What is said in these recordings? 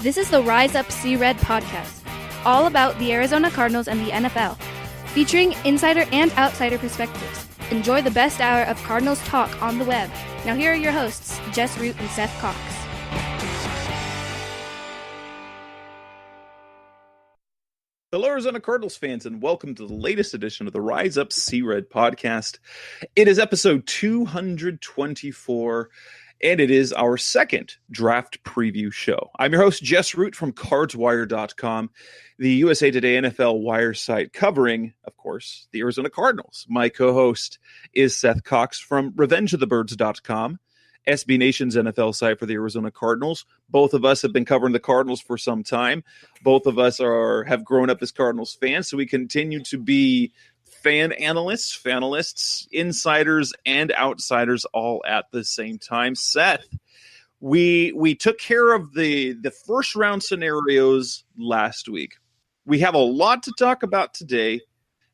This is the Rise Up See Red podcast, all about the Arizona Cardinals and the NFL, featuring insider and outsider perspectives. Enjoy the best hour of Cardinals talk on the web. Now here are your hosts, Jess Root and Seth Cox. Hello, Arizona Cardinals fans, and welcome to the latest edition of the Rise Up See Red podcast. It is episode 224, and it is our second draft preview show. I'm your host, Jess Root from CardsWire.com, the USA Today NFL wire site covering, of course, the Arizona Cardinals. My co-host is Seth Cox from RevengeOfTheBirds.com, SB Nation's NFL site for the Arizona Cardinals. Both of us have been covering the Cardinals for some time. Both of us have grown up as Cardinals fans, so we continue to be fanalists, insiders, and outsiders all at the same time. Seth, we took care of the first round scenarios last week. We have a lot to talk about today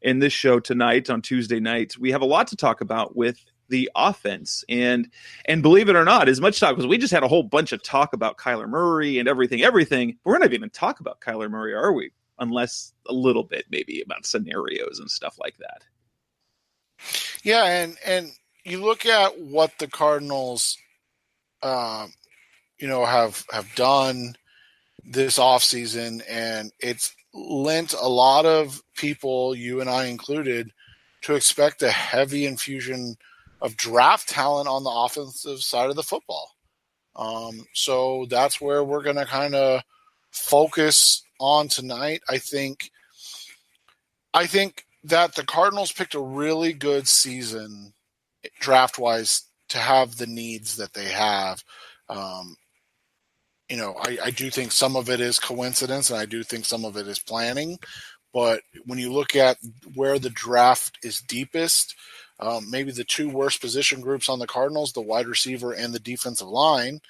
in this show tonight on Tuesday night. We have a lot to talk about with the offense, and believe it or not, as much talk, because we just had a whole bunch of talk about Kyler Murray and everything. We're not even talk about Kyler Murray, are we? Unless a little bit, maybe about scenarios and stuff like that. Yeah, and you look at what the Cardinals, have done this offseason, and it's lent a lot of people, you and I included, to expect a heavy infusion of draft talent on the offensive side of the football. So that's where we're going to kind of focus on tonight. I think that the Cardinals picked a really good season draft-wise to have the needs that they have. I do think some of it is coincidence, and I do think some of it is planning. But when you look at where the draft is deepest, maybe the two worst position groups on the Cardinals, the wide receiver and the defensive line,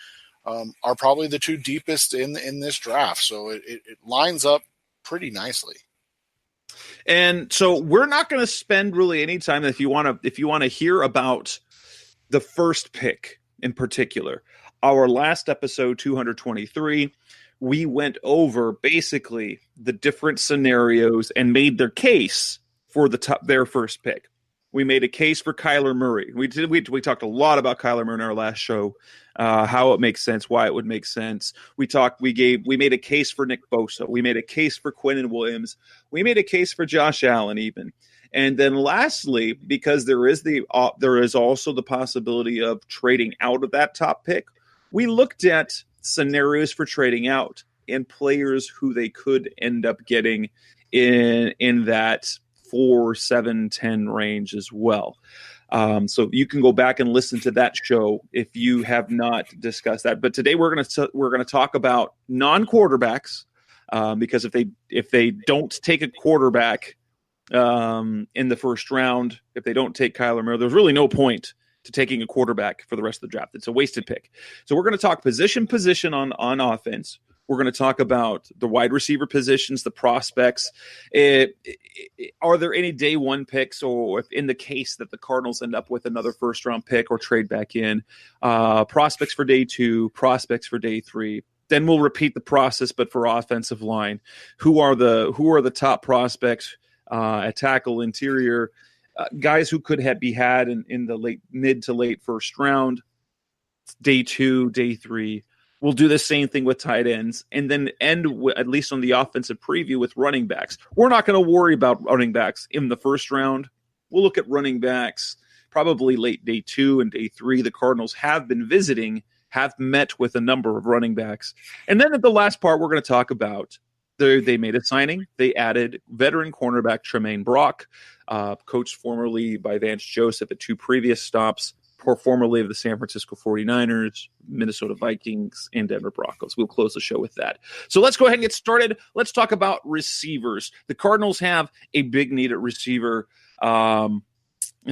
are probably the two deepest in this draft. So it lines up pretty nicely. And so we're not going to spend really any time. If you want to hear about the first pick in particular, our last episode 223, we went over basically the different scenarios and made their case for their first pick. We made a case for Kyler Murray. We talked a lot about Kyler Murray in our last show, how it makes sense, why it would make sense. We made a case for Nick Bosa. We made a case for Quinnen Williams. We made a case for Josh Allen even. And then lastly, because there is also the possibility of trading out of that top pick, we looked at scenarios for trading out and players who they could end up getting in that 4, 7, 10 range as well. So you can go back and listen to that show if you have not discussed that. But today we're going to talk about non-quarterbacks because if they don't take a quarterback in the first round, if they don't take Kyler Murray, there's really no point to taking a quarterback for the rest of the draft. It's a wasted pick. So we're going to talk position on offense. We're going to talk about the wide receiver positions, the prospects. Are there any day one picks, or if in the case that the Cardinals end up with another first round pick or trade back in, prospects for day 2, prospects for day 3. Then we'll repeat the process, but for offensive line, who are the top prospects at tackle, interior, guys who could be had in the mid to late first round, day 2, day 3. We'll do the same thing with tight ends, and then end, at least on the offensive preview, with running backs. We're not going to worry about running backs in the first round. We'll look at running backs probably late day 2 and day 3. The Cardinals have met with a number of running backs. And then at the last part, we're going to talk about they made a signing. They added veteran cornerback Tramaine Brock, coached formerly by Vance Joseph at 2 previous stops, formerly of the San Francisco 49ers, Minnesota Vikings, and Denver Broncos. We'll close the show with that. So let's go ahead and get started. Let's talk about receivers. The Cardinals have a big need at receiver. And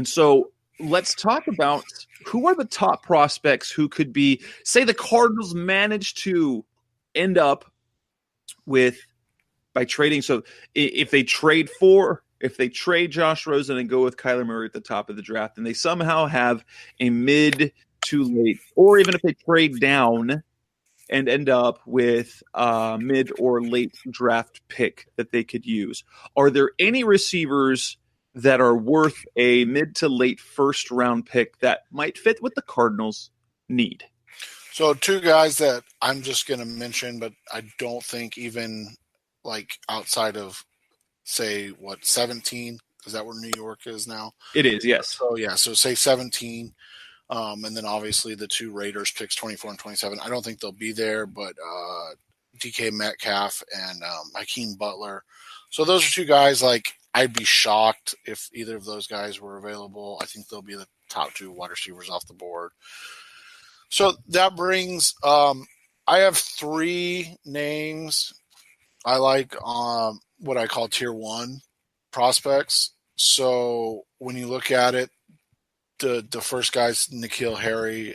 so let's talk about who are the top prospects who could be, say the Cardinals managed to end up with by trading. So if they trade Josh Rosen and go with Kyler Murray at the top of the draft, and they somehow have a mid to late, or even if they trade down and end up with a mid or late draft pick that they could use. Are there any receivers that are worth a mid to late first round pick that might fit what the Cardinals need? So two guys that I'm just going to mention, but I don't think even like outside of, say, 17? Is that where New York is now? It is, yes. So, yeah, so say 17. And then obviously the two Raiders picks 24 and 27. I don't think they'll be there, but DK Metcalf and Hakeem Butler. So those are two guys, like, I'd be shocked if either of those guys were available. I think they'll be the top two wide receivers off the board. So that brings I have three names I like what I call tier one prospects. So when you look at it, the first guy's N'Keal Harry.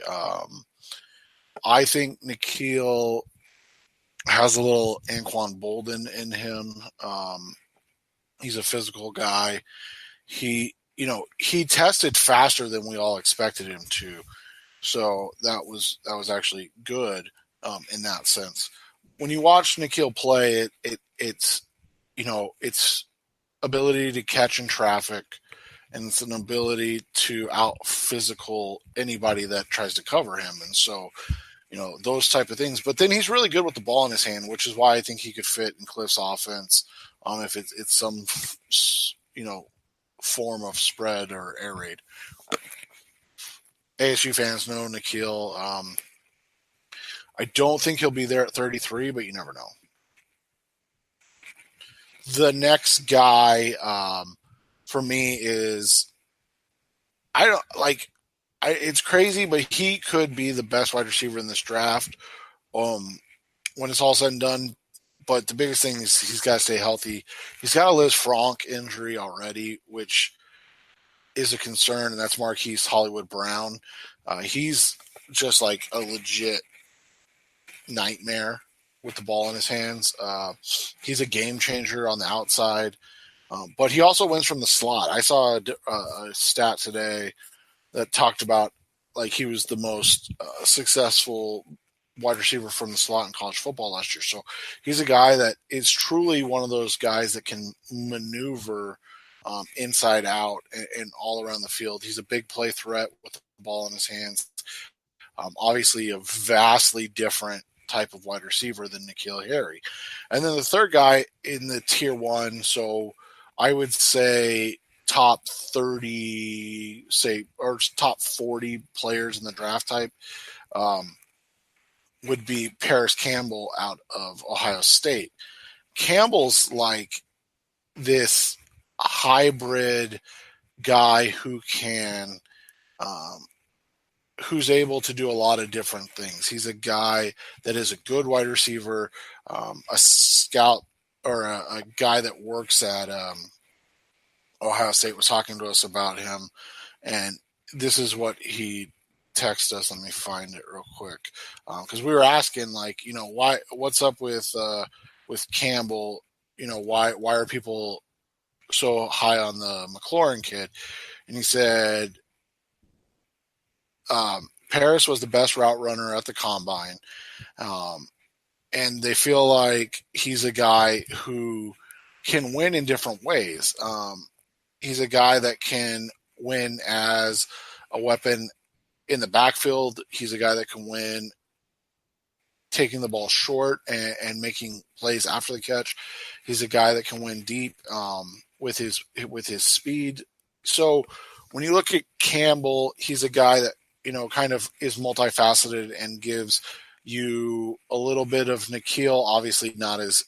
I think N'Keal has a little Anquan Bolden in him. He's a physical guy. He tested faster than we all expected him to. So that was actually good in that sense. When you watch N'Keal play, it's ability to catch in traffic, and it's an ability to out physical anybody that tries to cover him. And so, those type of things. But then he's really good with the ball in his hand, which is why I think he could fit in Cliff's offense if it's some, form of spread or air raid. ASU fans know N'Keal. I don't think he'll be there at 33, but you never know. The next guy for me is it's crazy, but he could be the best wide receiver in this draft when it's all said and done. But the biggest thing is he's got to stay healthy. He's got a Liz Frank injury already, which is a concern, and that's Marquise Hollywood Brown. He's just like a legit nightmare with the ball in his hands. He's a game changer on the outside, but he also wins from the slot. I saw a stat today that talked about like he was the most successful wide receiver from the slot in college football last year. So he's a guy that is truly one of those guys that can maneuver inside out and all around the field. He's a big play threat with the ball in his hands. Obviously a vastly different type of wide receiver than N'Keal Harry. And then the third guy in the tier one, so I would say top 30, or top 40 players in the draft type would be Paris Campbell out of Ohio State. Campbell's like this hybrid guy who can who's able to do a lot of different things. He's a guy that is a good wide receiver, a scout, or a guy that works at Ohio State was talking to us about him, and this is what he texted us. Let me find it real quick, because we were asking, what's up with Campbell? Why are people so high on the McLaurin kid? And he said Paris was the best route runner at the combine, and they feel like he's a guy who can win in different ways. He's a guy that can win as a weapon in the backfield. He's a guy that can win taking the ball short and making plays after the catch. He's a guy that can win deep with his speed. So when you look at Campbell, he's a guy that kind of is multifaceted and gives you a little bit of N'Keal, obviously not as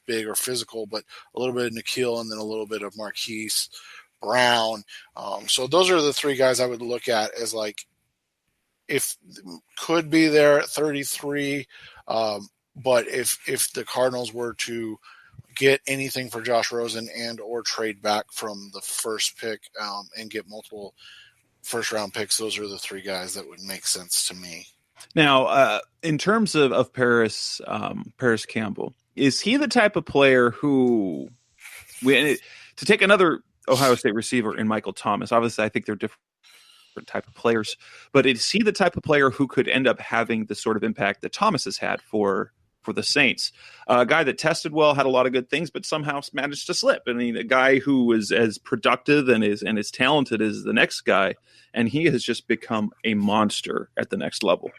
big or physical, but a little bit of N'Keal and then a little bit of Marquise Brown. So those are the three guys I would look at as like, if could be there at 33. But if the Cardinals were to get anything for Josh Rosen and or trade back from the first pick and get multiple first round picks, those are the three guys that would make sense to me. Now, in terms of Paris Campbell, is he the type of player who, to take another Ohio State receiver in Michael Thomas, obviously I think they're different type of players. But is he the type of player who could end up having the sort of impact that Thomas has had for the Saints? A guy that tested well, had a lot of good things, but somehow managed to slip. I mean, a guy who was as productive and as talented as the next guy, and he has just become a monster at the next level.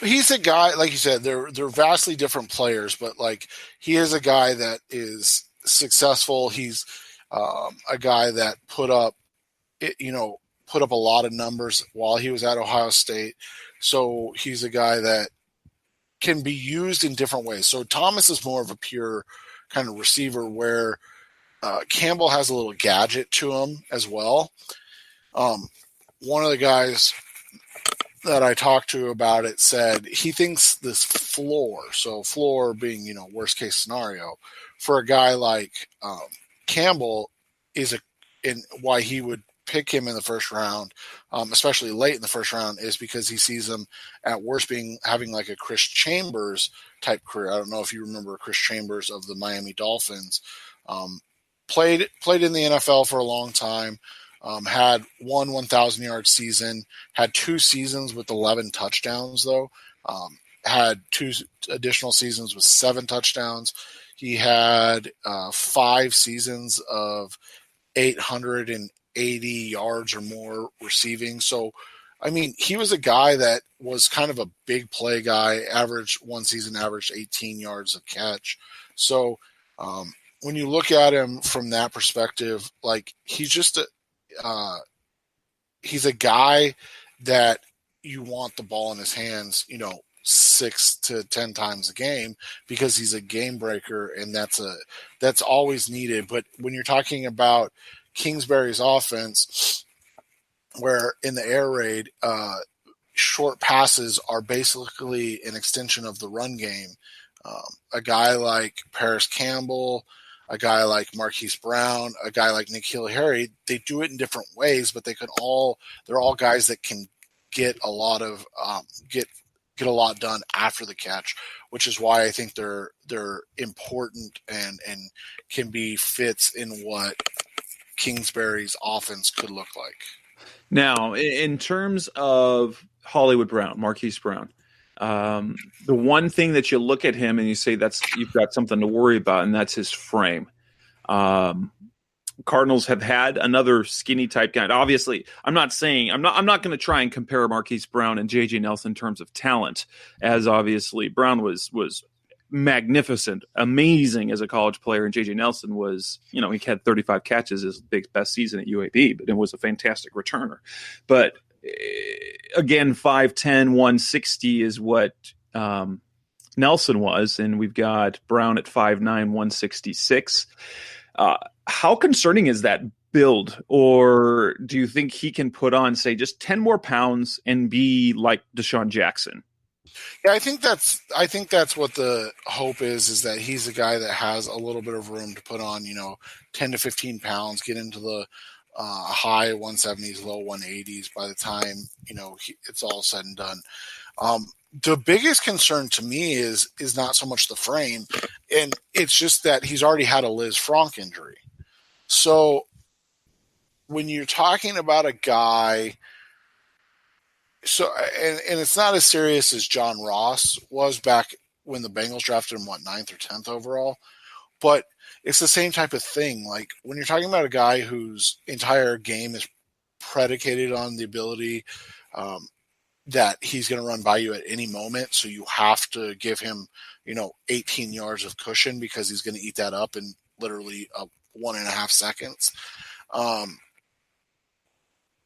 He's a guy, like you said, they're vastly different players, but like he is a guy that is successful. He's a guy that put up a lot of numbers while he was at Ohio State. So he's a guy that can be used in different ways. So Thomas is more of a pure kind of receiver, where Campbell has a little gadget to him as well. One of the guys that I talked to about it said he thinks this floor, so floor being, worst case scenario, for a guy like Campbell and why he would pick him in the first round, especially late in the first round, is because he sees him at worst having like a Chris Chambers type career. I don't know if you remember Chris Chambers of the Miami Dolphins. Played in the NFL for a long time. Had one 1,000-yard season. Had 2 seasons with 11 touchdowns, though. Had 2 additional seasons with 7 touchdowns. He had 5 seasons of 880 yards or more receiving. So, I mean, he was a guy that was kind of a big play guy. One season averaged 18 yards a catch. So, when you look at him from that perspective, like he's just he's a guy that you want the ball in his hands, 6 to 10 times a game, because he's a game breaker, and that's always needed. But when you're talking about Kingsbury's offense, where in the air raid, short passes are basically an extension of the run game. A guy like Paris Campbell, a guy like Marquise Brown, a guy like N'Keal Harry, they do it in different ways, but they're all guys that can get a lot of get a lot done after the catch, which is why I think they're important and can be fits in what Kingsbury's offense could look like. Now, in terms of Hollywood Brown, Marquise Brown, the one thing that you look at him and you say you've got something to worry about, and that's his frame. Cardinals have had another skinny type guy. Obviously, I'm not going to try and compare Marquise Brown and JJ Nelson in terms of talent, as obviously Brown was magnificent, amazing as a college player, and JJ Nelson was, he had 35 catches, his best season at UAB, but it was a fantastic returner. But again, 5'10", 160 is what Nelson was, and we've got Brown at 5'9", 166. How concerning is that build? Or do you think he can put on, say, just 10 more pounds and be like Deshaun Jackson? Yeah, I think that's what the hope is that he's a guy that has a little bit of room to put on, 10 to 15 pounds, get into the high 170s, low 180s by the time, it's all said and done. The biggest concern to me is not so much the frame, and it's just that he's already had a Liz Frank injury. So when you're talking about a guy, and it's not as serious as John Ross was back when the Bengals drafted him, 9th or 10th overall, but it's the same type of thing. Like when you're talking about a guy whose entire game is predicated on the ability that he's going to run by you at any moment, so you have to give him, 18 yards of cushion because he's going to eat that up in literally 1.5 seconds.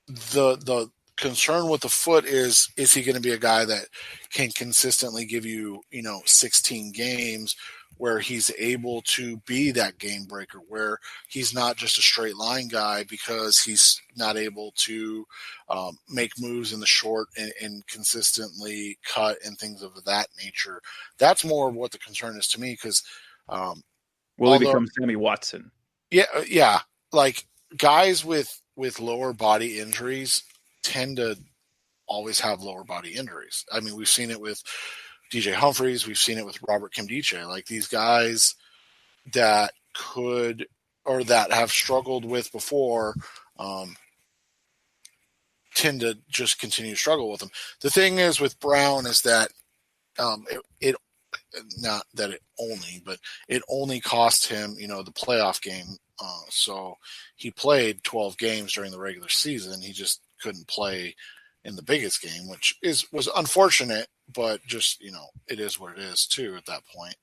The concern with the foot is he going to be a guy that can consistently give you, 16 games where he's able to be that game breaker, where he's not just a straight line guy because he's not able to make moves in the short and consistently cut and things of that nature. That's more what the concern is to me, because will he become Sammy Watson? Yeah. Like guys with lower body injuries tend to always have lower body injuries. I mean, we've seen it with DJ Humphries. We've seen it with Robert Kimdiche. Like these guys that have struggled with before tend to just continue to struggle with him. The thing is with Brown is that it not that it only, but it only cost him, the playoff game. So he played 12 games during the regular season. He just couldn't play in the biggest game, which was unfortunate, but just, it is what it is too at that point.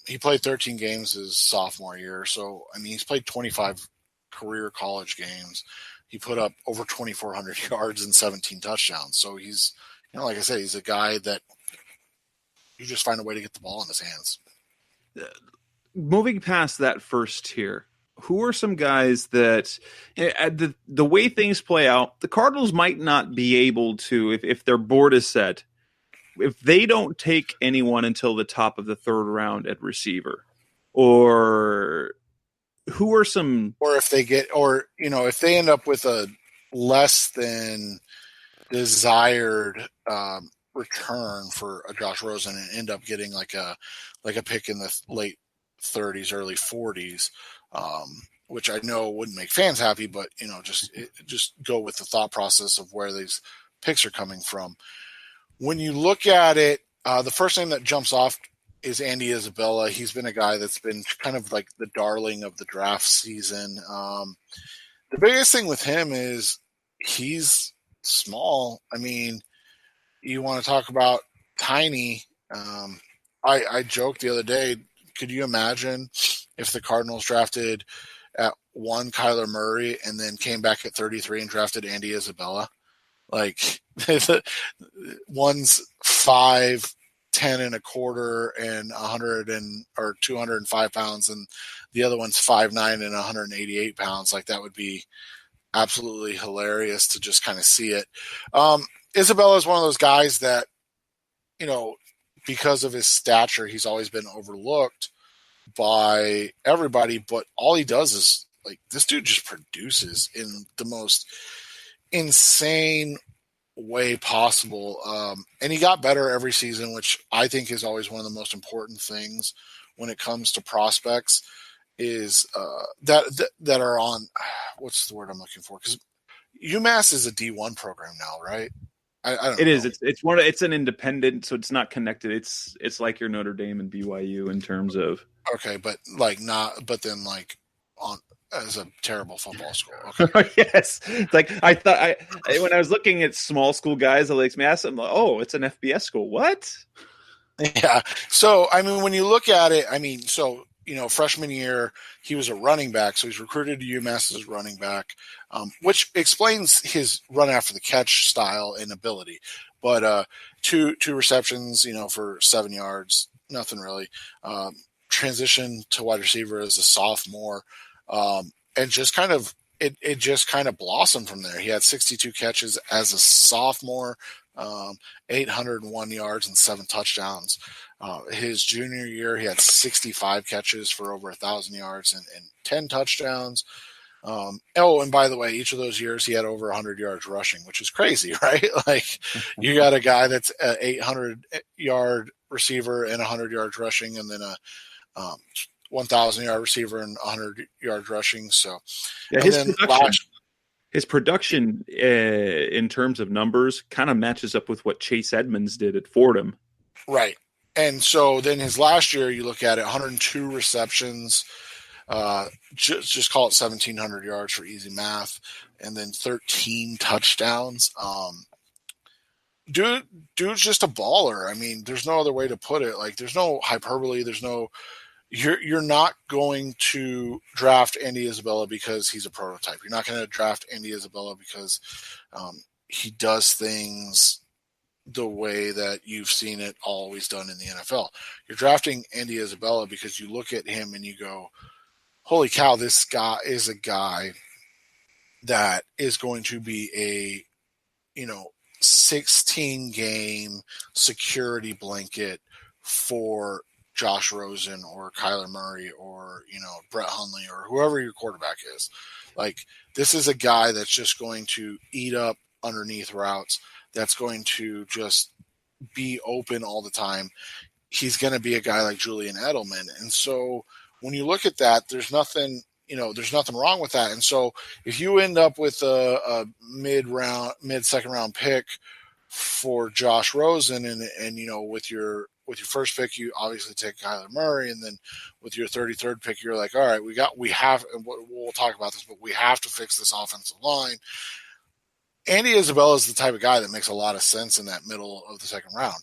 He played 13 games his sophomore year. So, he's played 25 career college games. He put up over 2,400 yards and 17 touchdowns. So he's, like I said, he's a guy that you just find a way to get the ball in his hands. Moving past that first tier, who are some guys that the way things play out, the Cardinals might not be able to, if their board is set, if they don't take anyone until the top of the third round at receiver, or who are some, or if they get, or, if they end up with a less than desired return for a Josh Rosen and end up getting like a pick in the late 30s, early 40s, which I know wouldn't make fans happy, but just go with the thought process of where these picks are coming from. When you look at it, the first name that jumps off is Andy Isabella. He's been a guy that's been kind of like the darling of the draft season. The biggest thing with him is he's small. You want to talk about tiny. I joked the other day, could you imagine if the Cardinals drafted at 1 Kyler Murray and then came back at 33 and drafted Andy Isabella? Like, one's 5'10" and a quarter and 205 pounds, and the other one's 5'9" and 188 pounds. Like, that would be absolutely hilarious to just kind of see it. Isabella is one of those guys that, because of his stature, he's always been overlooked by everybody, but all he does is, like, this dude just produces in the most insane way possible. And he got better every season, which I think is always one of the most important things when it comes to prospects, is that are on, what's the word I'm looking for? Because UMass is a D1 program now, right? I don't know. It is. It's an independent, so it's not connected. It's like your Notre Dame and BYU in terms of. Okay, but then on as a terrible football school. Okay. Yes, like I thought. When I was looking at small school guys, I asked them, "Oh, it's an FBS school." What? Yeah. So when you look at it, freshman year, he was a running back, so he's recruited to UMass as a running back, which explains his run after the catch style and ability. But two receptions, for 7 yards, nothing really. Transition to wide receiver as a sophomore, and just kind of it just kind of blossomed from there. He had 62 catches as a sophomore, 801 yards and 7 touchdowns. His junior year, he had 65 catches for over 1,000 yards and 10 touchdowns. And by the way, each of those years he had over 100 yards rushing, which is crazy, right? Like, you got a guy that's an 800-yard receiver and 100 yards rushing, and then a 1,000-yard receiver and 100 yards rushing. So, yeah, his production in terms of numbers kind of matches up with what Chase Edmonds did at Fordham. Right. And so then his last year, you look at it, 102 receptions, just call it 1,700 yards for easy math, and then 13 touchdowns. Dude's just a baller. There's no other way to put it. Like, there's no hyperbole. There's no. You're not going to draft Andy Isabella because he's a prototype. You're not going to draft Andy Isabella because he does things the way that you've seen it always done in the NFL. You're drafting Andy Isabella because you look at him and you go, holy cow, this guy is a guy that is going to be a, 16-game security blanket for Josh Rosen or Kyler Murray or, Brett Hundley or whoever your quarterback is. Like, this is a guy that's just going to eat up underneath routes, that's going to just be open all the time. He's going to be a guy like Julian Edelman. And so when you look at that, there's nothing there's nothing wrong with that. And so if you end up with a mid-second round pick for Josh Rosen, and with your first pick, you obviously take Kyler Murray, and then with your 33rd pick, you're like, all right, we have, and we'll talk about this, but we have to fix this offensive line. Andy Isabella is the type of guy that makes a lot of sense in that middle of the second round.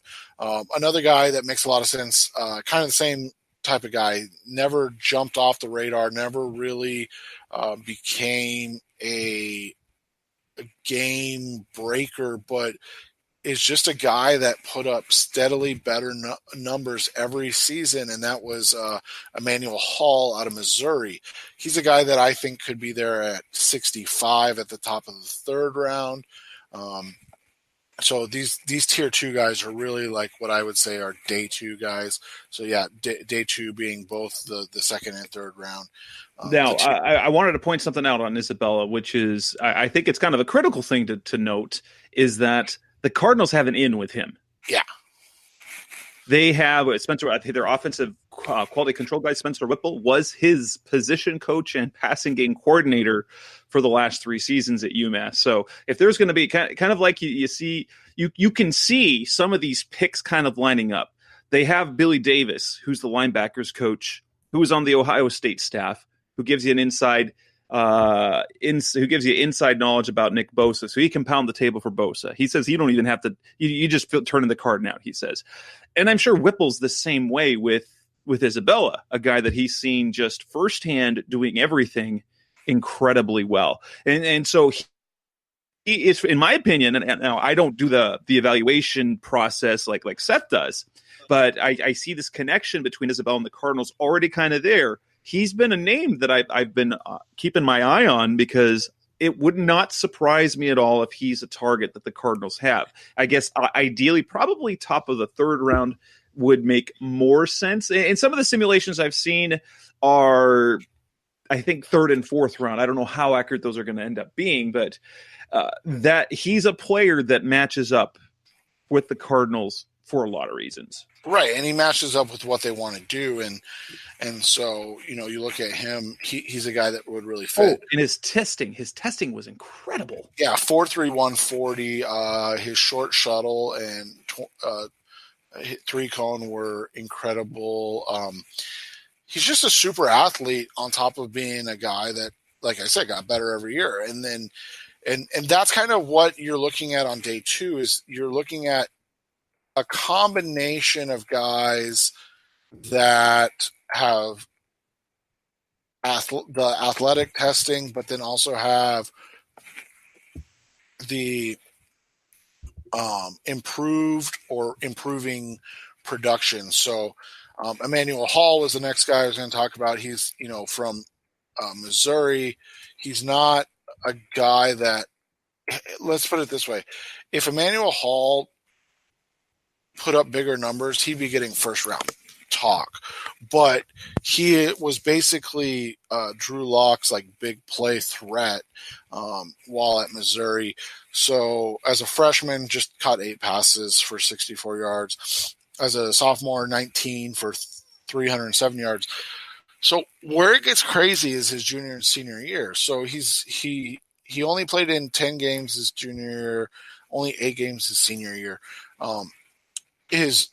Another guy that makes a lot of sense, kind of the same type of guy, never jumped off the radar, never really became a game breaker, but is just a guy that put up steadily better numbers every season, and that was Emmanuel Hall out of Missouri. He's a guy that I think could be there at 65 at the top of the third round. So these tier 2 guys are really like what I would say are day 2 guys. So yeah, day 2 being both the second and third round. Now, I wanted to point something out on Isabella, which is I think it's kind of a critical thing to note, is that the Cardinals have an in with him. Yeah. They have Spencer, their offensive quality control guy, Spencer Whipple, was his position coach and passing game coordinator for the last 3 seasons at UMass. So if there's going to be kind of like you can see some of these picks kind of lining up. They have Billy Davis, who's the linebackers coach, who was on the Ohio State staff, who gives you an inside knowledge about Nick Bosa, so he can pound the table for Bosa. He says you don't even have to, you just turn the card out, he says. And I'm sure Whipple's the same way with Isabella, a guy that he's seen just firsthand doing everything incredibly well. And so he is, in my opinion, and now I don't do the evaluation process like Seth does, but I see this connection between Isabella and the Cardinals already kind of there. He's been a name that I've been keeping my eye on, because it would not surprise me at all if he's a target that the Cardinals have. I guess ideally, probably top of the third round would make more sense. And some of the simulations I've seen are, I think, third and fourth round. I don't know how accurate those are going to end up being, but that he's a player that matches up with the Cardinals for a lot of reasons. Right, and he matches up with what they want to do, and so you look at him. He's a guy that would really fit. Oh, and his testing was incredible. Yeah, 4.3 140. His short shuttle and 3-cone were incredible. He's just a super athlete on top of being a guy that, like I said, got better every year. And then, and that's kind of what you're looking at on day 2. Is you're looking at a combination of guys that have the athletic testing, but then also have the improved or improving production. So Emmanuel Hall was the next guy I was going to talk about. He's from Missouri. He's not a guy that, let's put it this way, if Emmanuel Hall put up bigger numbers, he'd be getting first round talk. But he was basically Drew Lock's like big play threat while at Missouri. So as a freshman, just caught 8 passes for 64 yards. As a sophomore, 19 for 307 yards. So where it gets crazy is his junior and senior year. So he only played in 10 games his junior year, only 8 games his senior year. His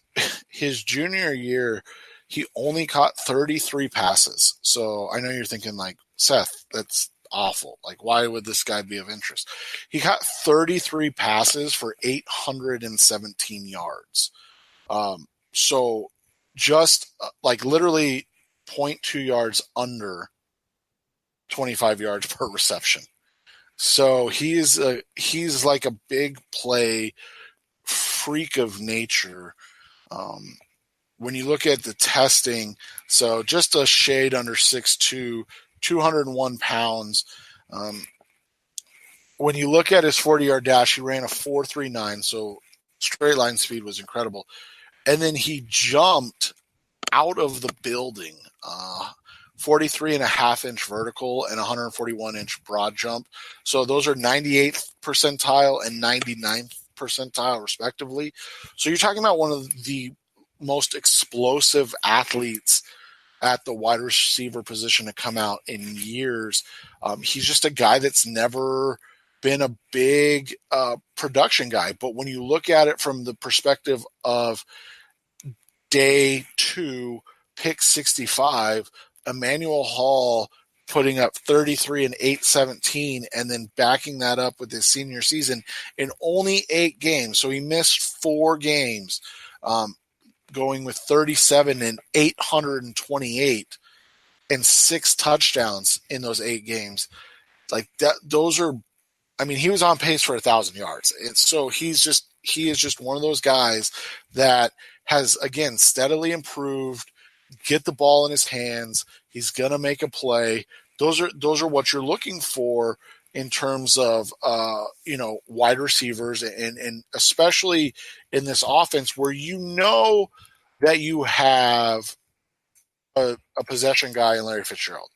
junior year, he only caught 33 passes. So I know you're thinking like, Seth, that's awful. Like, why would this guy be of interest? He caught 33 passes for 817 yards. So just like literally 0.2 yards under 25 yards per reception. So he's like a big play freak of nature. When you look at the testing, so just a shade under 6'2", 201 pounds. When you look at his 40-yard dash, he ran a 4.39, so straight line speed was incredible. And then he jumped out of the building, 43.5-inch vertical and 141-inch broad jump. So those are 98th percentile and 99th percentile respectively. So you're talking about one of the most explosive athletes at the wide receiver position to come out in years. He's just a guy that's never been a big production guy. But when you look at it from the perspective of day 2, pick 65, Emmanuel Hall putting up 33 and 817, and then backing that up with his senior season in only 8 games. So he missed 4 games, going with 37 and 828 and 6 touchdowns in those 8 games. Like that, those are, I mean, he was on pace for 1,000 yards. And so he is just one of those guys that has, again, steadily improved, get the ball in his hands. He's going to make a play. Those are what you're looking for in terms of, wide receivers, and especially in this offense where you know that you have a possession guy in Larry Fitzgerald.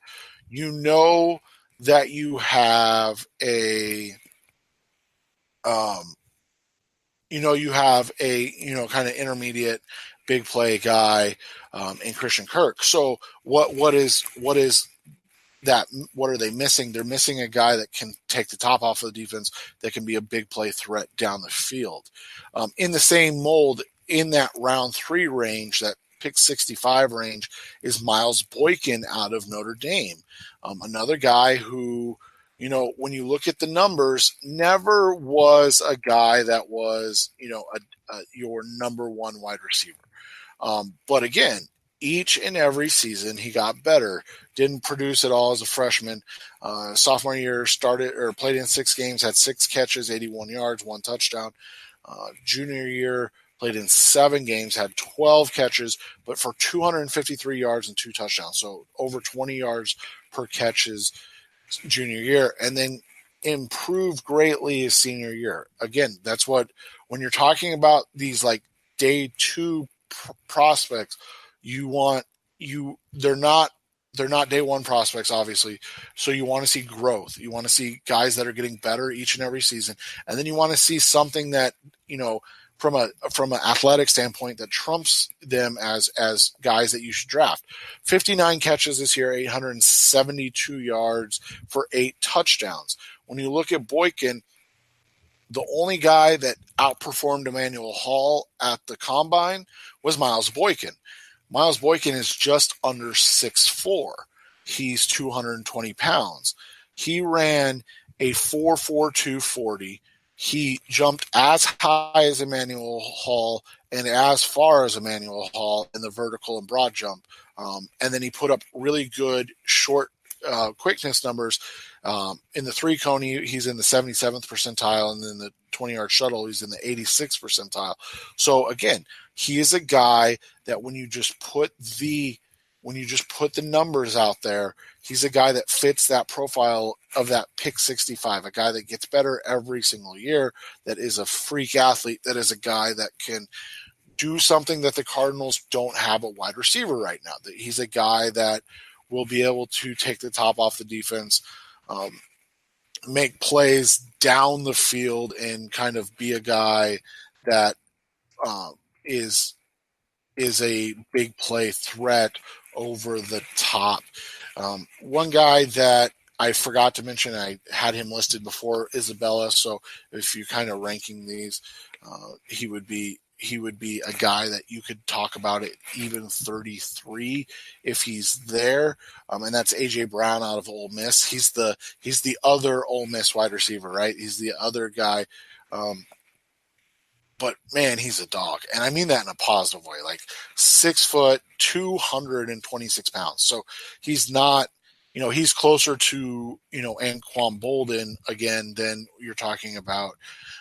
You know that you have a kind of intermediate big play guy in Christian Kirk. So what is that? What are they missing? They're missing a guy that can take the top off of the defense, that can be a big play threat down the field. In the same mold, in that round 3 range, that pick 65 range, is Miles Boykin out of Notre Dame. Another guy who, when you look at the numbers, never was a guy that was, your number 1 wide receiver. But again, each and every season he got better. Didn't produce at all as a freshman. Sophomore year played in 6 games, had 6 catches, 81 yards, 1 touchdown. Junior year played in 7 games, had 12 catches, but for 253 yards and 2 touchdowns. So over 20 yards per catch his junior year, and then improved greatly his senior year. Again, that's what, when you're talking about these like day 2 prospects, they're not day 1 prospects, obviously. So you want to see growth. You want to see guys that are getting better each and every season. And then you want to see something that, from an athletic standpoint, that trumps them as guys that you should draft. 59 catches this year, 872 yards for 8 touchdowns. When you look at Boykin, the only guy that outperformed Emmanuel Hall at the combine was Miles Boykin. Miles Boykin is just under 6'4". He's 220 pounds. He ran a 4.42 40. He jumped as high as Emmanuel Hall and as far as Emmanuel Hall in the vertical and broad jump. And then he put up really good short quickness numbers. In the 3-cone, he's in the 77th percentile, and then the 20-yard shuttle, he's in the 86th percentile. So again, he is a guy that when you just put the numbers out there, he's a guy that fits that profile of that pick 65, a guy that gets better every single year, that is a freak athlete, that is a guy that can do something that the Cardinals don't have at wide receiver right now. That he's a guy that will be able to take the top off the defense, make plays down the field, and kind of be a guy that is a big play threat over the top. One guy that I forgot to mention, I had him listed before, Isabella. So if you're kind of ranking these, he would be a guy that you could talk about at even 33 if he's there. And that's AJ Brown out of Ole Miss. He's the other Ole Miss wide receiver, right? He's the other guy. But man, he's a dog. And I mean that in a positive way, like 6 foot, 226 pounds. So he's not, he's closer to, Anquan Bolden again than you're talking about,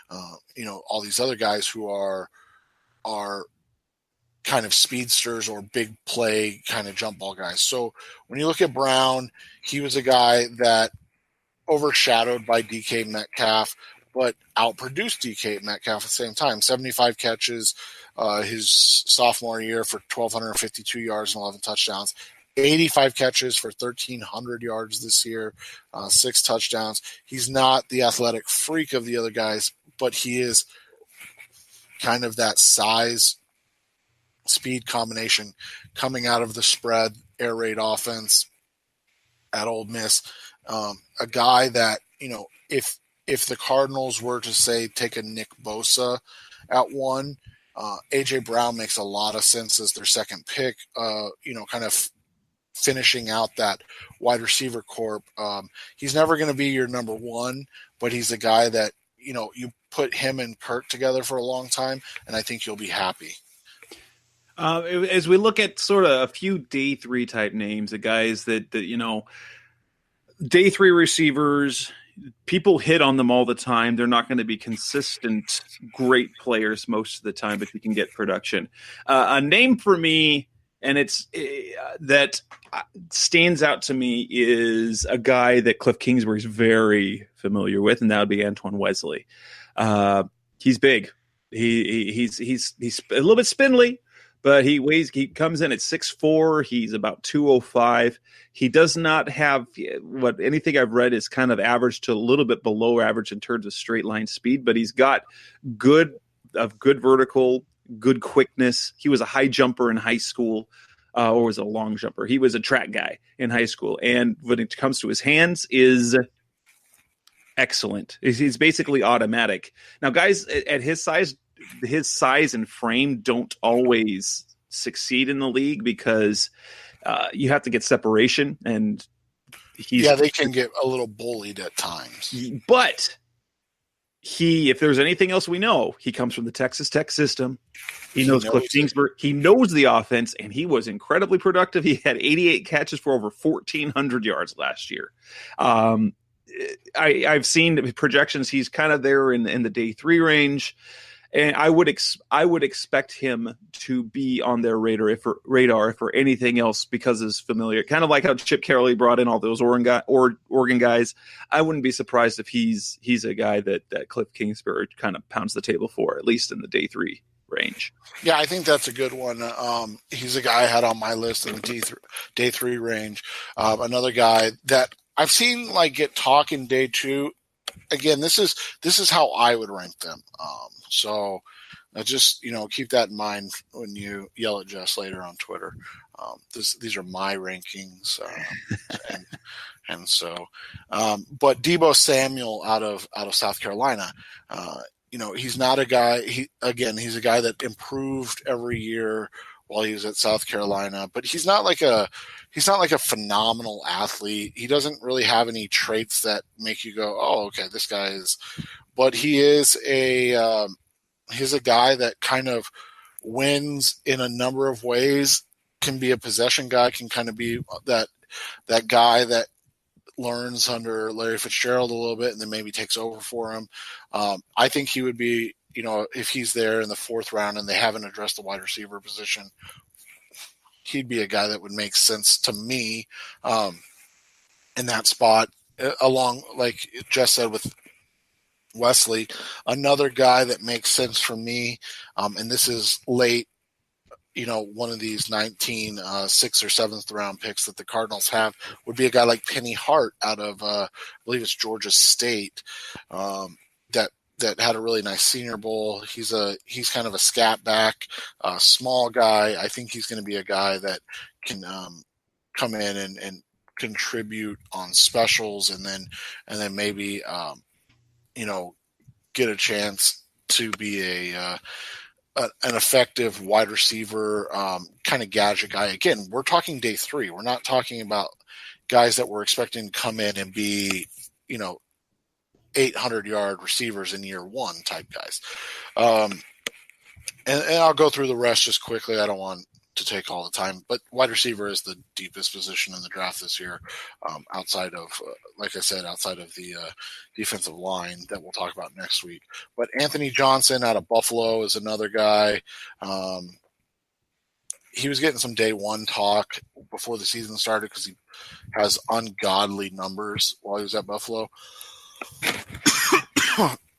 all these other guys who are kind of speedsters or big play kind of jump ball guys. So when you look at Brown, he was a guy that overshadowed by DK Metcalf, but outproduced DK Metcalf at the same time. 75 catches his sophomore year for 1,252 yards and 11 touchdowns. 85 catches for 1,300 yards this year, 6 touchdowns. He's not the athletic freak of the other guys, but he is kind of that size speed combination coming out of the spread air raid offense at Ole Miss. A guy that, if the Cardinals were to say take a Nick Bosa at 1, A.J. Brown makes a lot of sense as their second pick, kind of finishing out that wide receiver corp. He's never going to be your number 1, but he's a guy that, you put him and Kirk together for a long time, and I think you'll be happy. As we look at sort of a few day 3 type names, the guys that day 3 receivers, people hit on them all the time. They're not going to be consistent, great players most of the time, but you can get production. A name for me, and it's that stands out to me, is a guy that Cliff Kingsbury is very familiar with, and that would be Antoine Wesley. He's big. He's a little bit spindly, but he comes in at 6'4". He's about 205. He does not have what anything I've read is kind of average to a little bit below average in terms of straight line speed, but he's got good vertical, good quickness. He was a high jumper in high school, or was a long jumper. He was a track guy in high school. And when it comes to his hands, is excellent. He's basically automatic. Now, guys at his size and frame don't always succeed in the league because you have to get separation, and they can get a little bullied at times. But if there's anything else we know, he comes from the Texas Tech system. He knows Cliff Kingsbury. He knows the offense, and he was incredibly productive. He had 88 catches for over 1,400 yards last year. I've seen projections. He's kind of there in the day 3 range. And I would expect him to be on their radar if for anything else, because it's familiar. Kind of like how Chip Kelly brought in all those Oregon guys. I wouldn't be surprised if he's a guy that Cliff Kingsbury kind of pounds the table for, at least in the day 3 range. Yeah, I think that's a good one. He's a guy I had on my list in the day 3 range. Another guy that I've seen get talk in day 2. Again, this is how I would rank them. So just, keep that in mind when you yell at Jess later on Twitter. These are my rankings. And so, but Deebo Samuel out of South Carolina, he's not a guy, he's a guy that improved every year while he was at South Carolina, but he's not like a phenomenal athlete. He doesn't really have any traits that make you go, oh, okay, this guy is, but he's a guy that kind of wins in a number of ways, can be a possession guy, can kind of be that guy that learns under Larry Fitzgerald a little bit and then maybe takes over for him. I think he would be, if he's there in the 4th round and they haven't addressed the wide receiver position, he'd be a guy that would make sense to me in that spot, along, like Jess said, with Wesley. Another guy that makes sense for me, and this is late, one of these 19, 6th or 7th round picks that the Cardinals have, would be a guy like Penny Hart out of, I believe it's Georgia State, that had a really nice Senior Bowl. He's kind of a scat back, small guy. I think he's going to be a guy that can come in and contribute on specials, and then maybe get a chance to be an effective wide receiver, kind of gadget guy. Again, we're talking day 3. We're not talking about guys that we're expecting to come in and be 800-yard receivers in year 1 type guys. And I'll go through the rest just quickly. I don't want to take all the time, but wide receiver is the deepest position in the draft this year, outside of, like I said, outside of the defensive line that we'll talk about next week. But Anthony Johnson out of Buffalo is another guy. He was getting some day 1 talk before the season started because he has ungodly numbers while he was at Buffalo.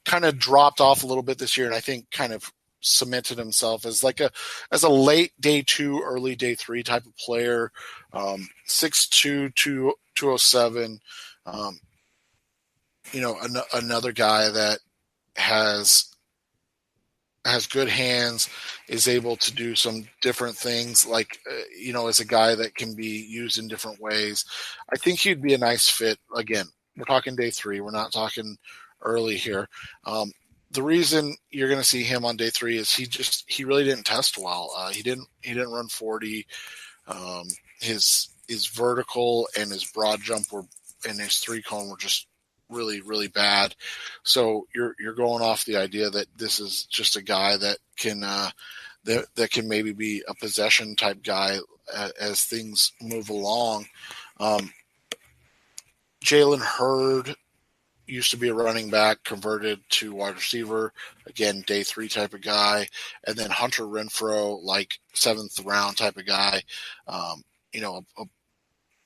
Kind of dropped off a little bit this year, and I think kind of cemented himself as a late day 2, early day 3 type of player. 6'2", 207. Another guy that has has good hands, is able to do some different things, like, is a guy that can be used in different ways. I think he'd be a nice fit. Again, we're talking day 3. We're not talking early here. The reason you're going to see him on day 3 is he really didn't test well. He didn't run 40. His vertical and his broad jump and his 3-cone were just really, really bad. So you're going off the idea that this is just a guy that can that can maybe be a possession type guy as things move along. Jalen Hurd used to be a running back, converted to wide receiver. Again, day 3 type of guy. And then Hunter Renfrow, like 7th round type of guy.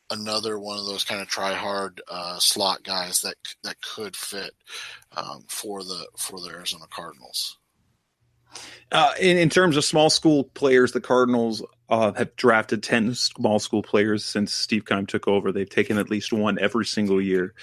Another one of those kind of try hard slot guys that could fit for the Arizona Cardinals. In terms of small school players, the Cardinals have drafted 10 small school players since Steve Keim took over. They've taken at least one every single year.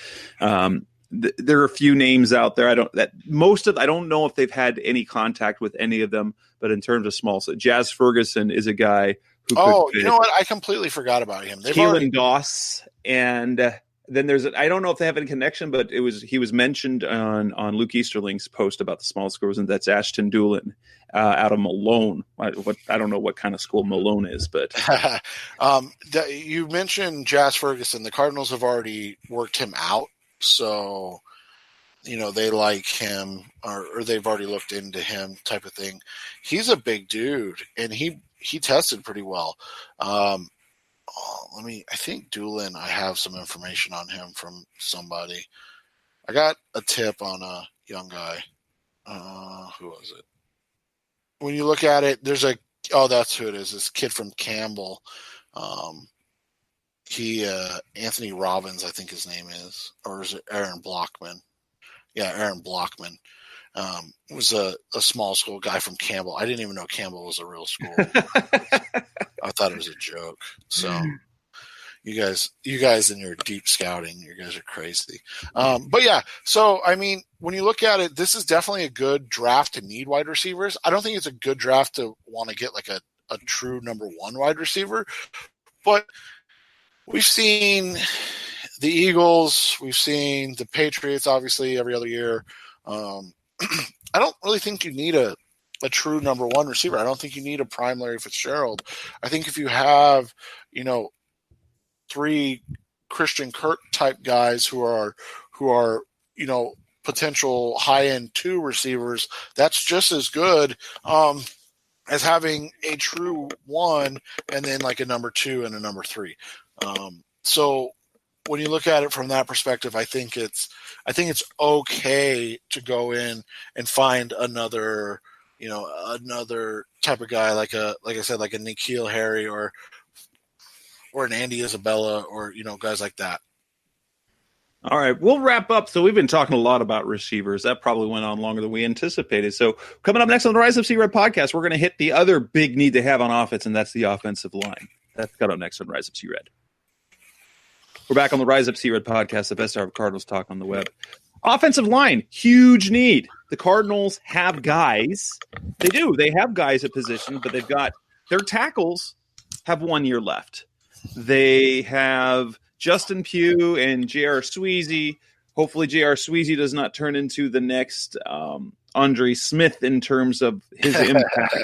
There are a few names out there. I don't know if they've had any contact with any of them, but in terms of small, so Jazz Ferguson is a guy who could fit. You know what? I completely forgot about him. Keelan Doss, and then I don't know if they have any connection, but he was mentioned on Luke Easterling's post about the small schools, and that's Ashton Doolin out of Malone. I don't know what kind of school Malone is, but you mentioned Jazz Ferguson. The Cardinals have already worked him out, so they like him, or they've already looked into him, type of thing. He's a big dude, and he tested pretty well. I think Doolin, I have some information on him from somebody. I got a tip on a young guy. Who was it? When you look at it, that's who it is. This kid from Campbell. Anthony Robbins, I think his name is, or is it Aaron Blockman? Yeah, Aaron Blockman. Was a small school guy from Campbell. I didn't even know Campbell was a real school. I thought it was a joke. So you guys in your deep scouting, you guys are crazy. But yeah, so when you look at it, this is definitely a good draft to need wide receivers. I don't think it's a good draft to want to get like a true number 1 wide receiver, but we've seen the Eagles, we've seen the Patriots, obviously every other year. I don't really think you need a true number 1 receiver. I don't think you need a prime Larry Fitzgerald. I think if you have, 3 Christian Kirk type guys who are potential high end 2 receivers, that's just as good as having a true 1 and then like a number 2 and a number 3. So when you look at it from that perspective, I think it's okay to go in and find another type of guy, like I said, like a N'Keal Harry or an Andy Isabella, or guys like that. All right, we'll wrap up. So we've been talking a lot about receivers. That probably went on longer than we anticipated. So coming up next on the Rise Up C-Red podcast, we're going to hit the other big need to have on offense, and that's the offensive line. That's got up next on Rise Up C-Red. We're back on the Rise Up C-Red podcast, the best hour of Cardinals talk on the web. Offensive line, huge need. The Cardinals have guys. They do. They have guys at position, but they've got their tackles have 1 year left. They have Justin Pugh and J.R. Sweezy. Hopefully J.R. Sweezy does not turn into the next Andre Smith in terms of his impact.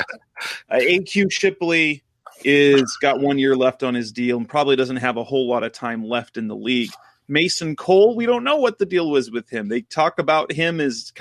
A.Q. Shipley is got 1 year left on his deal and probably doesn't have a whole lot of time left in the league. Mason Cole, we don't know what the deal was with him. They talk about him as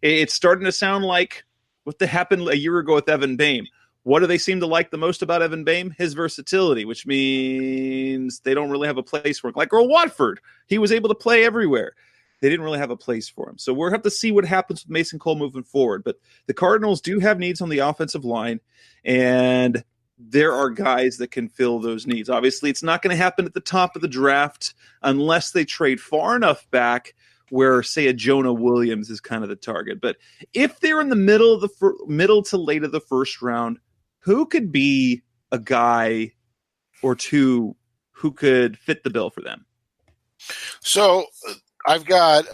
it's starting to sound like what happened a year ago with Evan Boehm. What do they seem to like the most about Evan Boehm? His versatility, which means they don't really have a place for him. Like Earl Watford, he was able to play everywhere. They didn't really have a place for him. So we'll have to see what happens with Mason Cole moving forward. But the Cardinals do have needs on the offensive line, and there are guys that can fill those needs. Obviously, it's not going to happen at the top of the draft unless they trade far enough back where, say, a Jonah Williams is kind of the target. But if they're in the middle to late of the first round, who could be a guy or two who could fit the bill for them? So I've got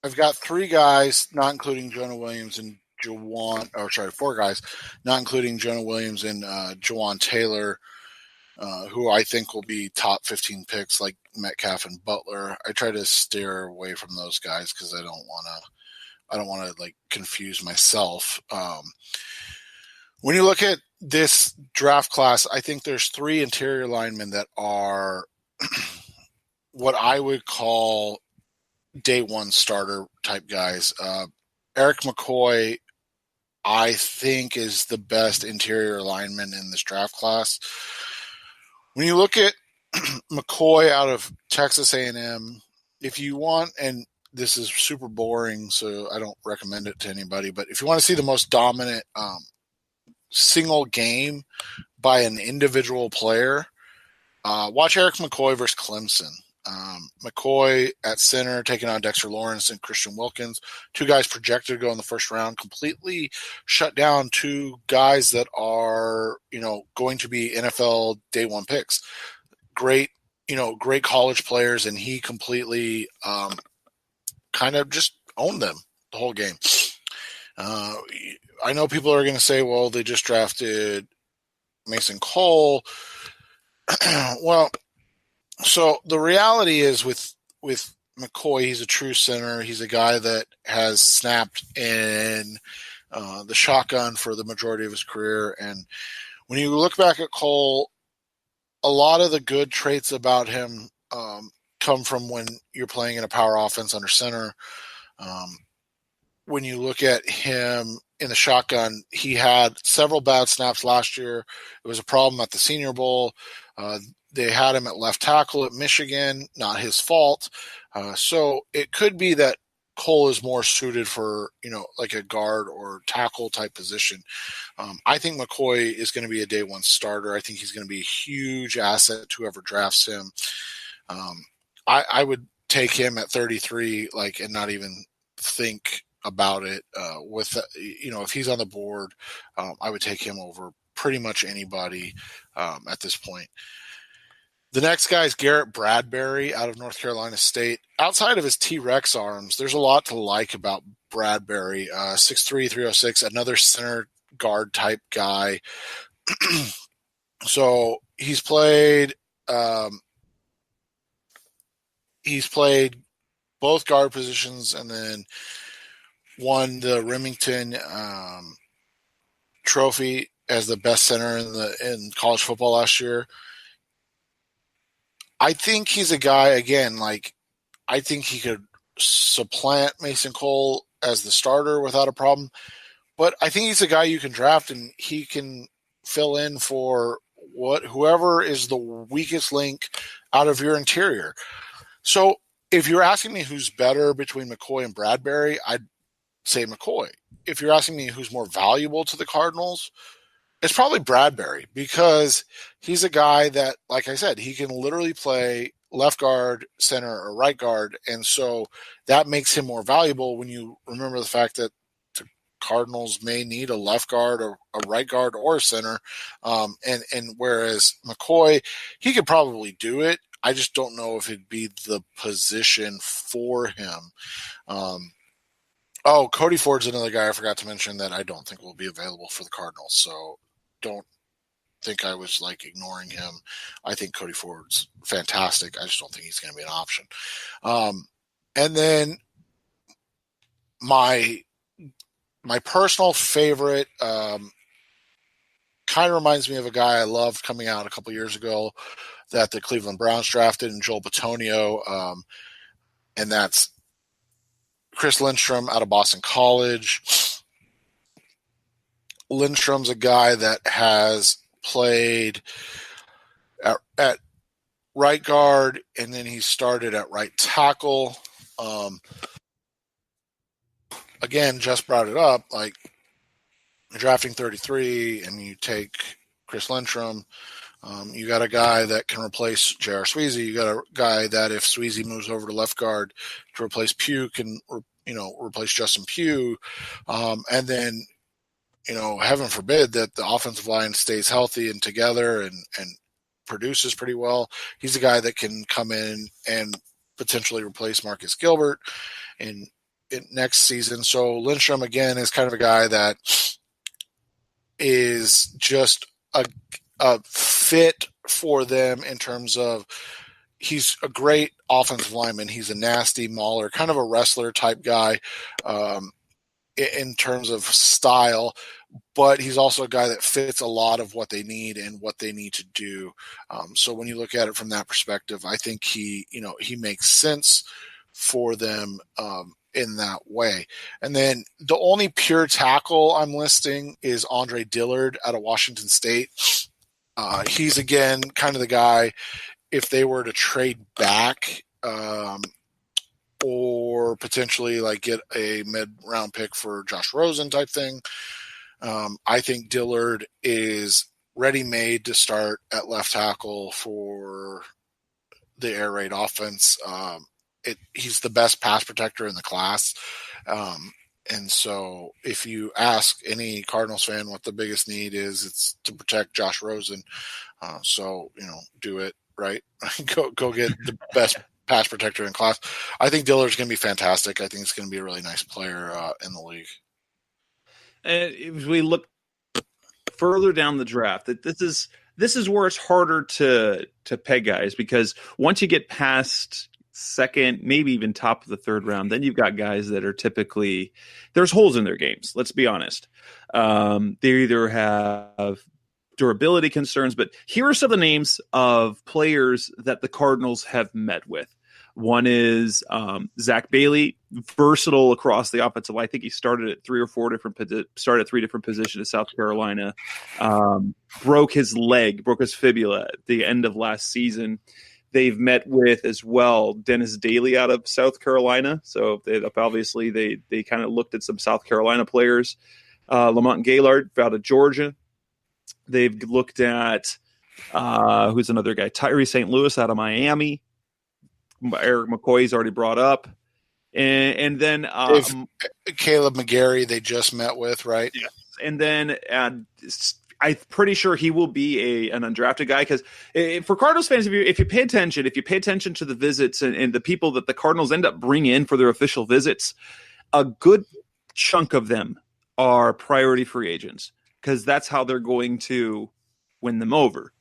I've got three guys, not including Jonah Williams and four guys, not including Jonah Williams and Jawan Taylor, who I think will be top 15 picks like Metcalf and Butler. I try to steer away from those guys because I don't want to like confuse myself. When you look at this draft class, I think there's three interior linemen that are what I would call day one starter type guys. Eric McCoy, I think, is the best interior lineman in this draft class. When you look at McCoy out of Texas A&M, if you want, and this is super boring, so I don't recommend it to anybody, but if you want to see the most dominant single game by an individual player, watch Eric McCoy versus Clemson. McCoy at center taking on Dexter Lawrence and Christian Wilkins, two guys projected to go in the first round, completely shut down two guys that are, going to be NFL day one picks. Great college players, and he completely kind of just owned them the whole game. I know people are going to say, well, they just drafted Mason Cole. Well, so the reality is with McCoy, he's a true center. He's a guy that has snapped in the shotgun for the majority of his career. And when you look back at Cole, a lot of the good traits about him come from when you're playing in a power offense under center. When you look at him in the shotgun, he had several bad snaps last year. It was a problem at the Senior Bowl. They had him at left tackle at Michigan, not his fault. So it could be that Cole is more suited for, like a guard or tackle type position. I think McCoy is going to be a day one starter. I think he's going to be a huge asset to whoever drafts him. I would take him at 33, and not even think about it. If he's on the board, I would take him over pretty much anybody at this point. The next guy is Garrett Bradbury out of North Carolina State. Outside of his T-Rex arms, there's a lot to like about Bradbury. 6'3", 306, another center guard type guy. So he's played both guard positions and then won the Remington Trophy as the best center in college football last year. I think he's a guy, again, I think he could supplant Mason Cole as the starter without a problem. But I think he's a guy you can draft, and he can fill in for whoever is the weakest link out of your interior. So if you're asking me who's better between McCoy and Bradbury, I'd say McCoy. If you're asking me who's more valuable to the Cardinals, it's probably Bradbury, because he's a guy that, like I said, he can literally play left guard, center, or right guard. And so that makes him more valuable when you remember the fact that the Cardinals may need a left guard or a right guard or a center. And whereas McCoy, he could probably do it. I just don't know if it'd be the position for him. Cody Ford's another guy I forgot to mention that I don't think will be available for the Cardinals. So don't think I was ignoring him. I think Cody Ford's fantastic. I just don't think he's going to be an option. And then my personal favorite kind of reminds me of a guy I loved coming out a couple years ago that the Cleveland Browns drafted, in Joel Bitonio, and that's Chris Lindstrom out of Boston College. Lindstrom's a guy that has played at right guard, and then he started at right tackle. Again, Jess brought it up, you're drafting 33 and you take Chris Lindstrom. You got a guy that can replace J.R. Sweezy. You got a guy that if Sweezy moves over to left guard to replace Pugh, can replace Justin Pugh. And then, heaven forbid that the offensive line stays healthy and together and produces pretty well. He's a guy that can come in and potentially replace Marcus Gilbert. And next season. So Lindstrom, again, is kind of a guy that is just a fit for them in terms of he's a great offensive lineman. He's a nasty mauler, kind of a wrestler type guy in terms of style, but he's also a guy that fits a lot of what they need and what they need to do. So when you look at it from that perspective, I think he makes sense for them in that way. And then the only pure tackle I'm listing is Andre Dillard out of Washington State. He's, again, kind of the guy, if they were to trade back or potentially like get a mid-round pick for Josh Rosen type thing, I think Dillard is ready-made to start at left tackle for the air raid offense. He's the best pass protector in the class. And so if you ask any Cardinals fan what the biggest need is, it's to protect Josh Rosen. So, do it, right? go get the best pass protector in class. I think Dillard's going to be fantastic. I think he's going to be a really nice player in the league. And if we look further down the draft, that this is where it's harder to peg guys, because once you get past second, maybe even top of the third round, then you've got guys that are typically, there's holes in their games. Let's be honest. They either have durability concerns, but here are some of the names of players that the Cardinals have met with. One is Zach Bailey, versatile across the offensive line. I think he started at three different positions at South Carolina. Broke his fibula at the end of last season. They've met with as well Dennis Daly out of South Carolina. So they kind of looked at some South Carolina players. Lamont Gaillard out of Georgia. They've looked at who's another guy? Tyree St. Louis out of Miami. Eric McCoy's already brought up. And then Caleb McGarry they just met with, right? Yes. And then I'm pretty sure he will be an undrafted guy, because for Cardinals fans, if you pay attention to the visits and the people that the Cardinals end up bringing in for their official visits, a good chunk of them are priority free agents, because that's how they're going to win them over.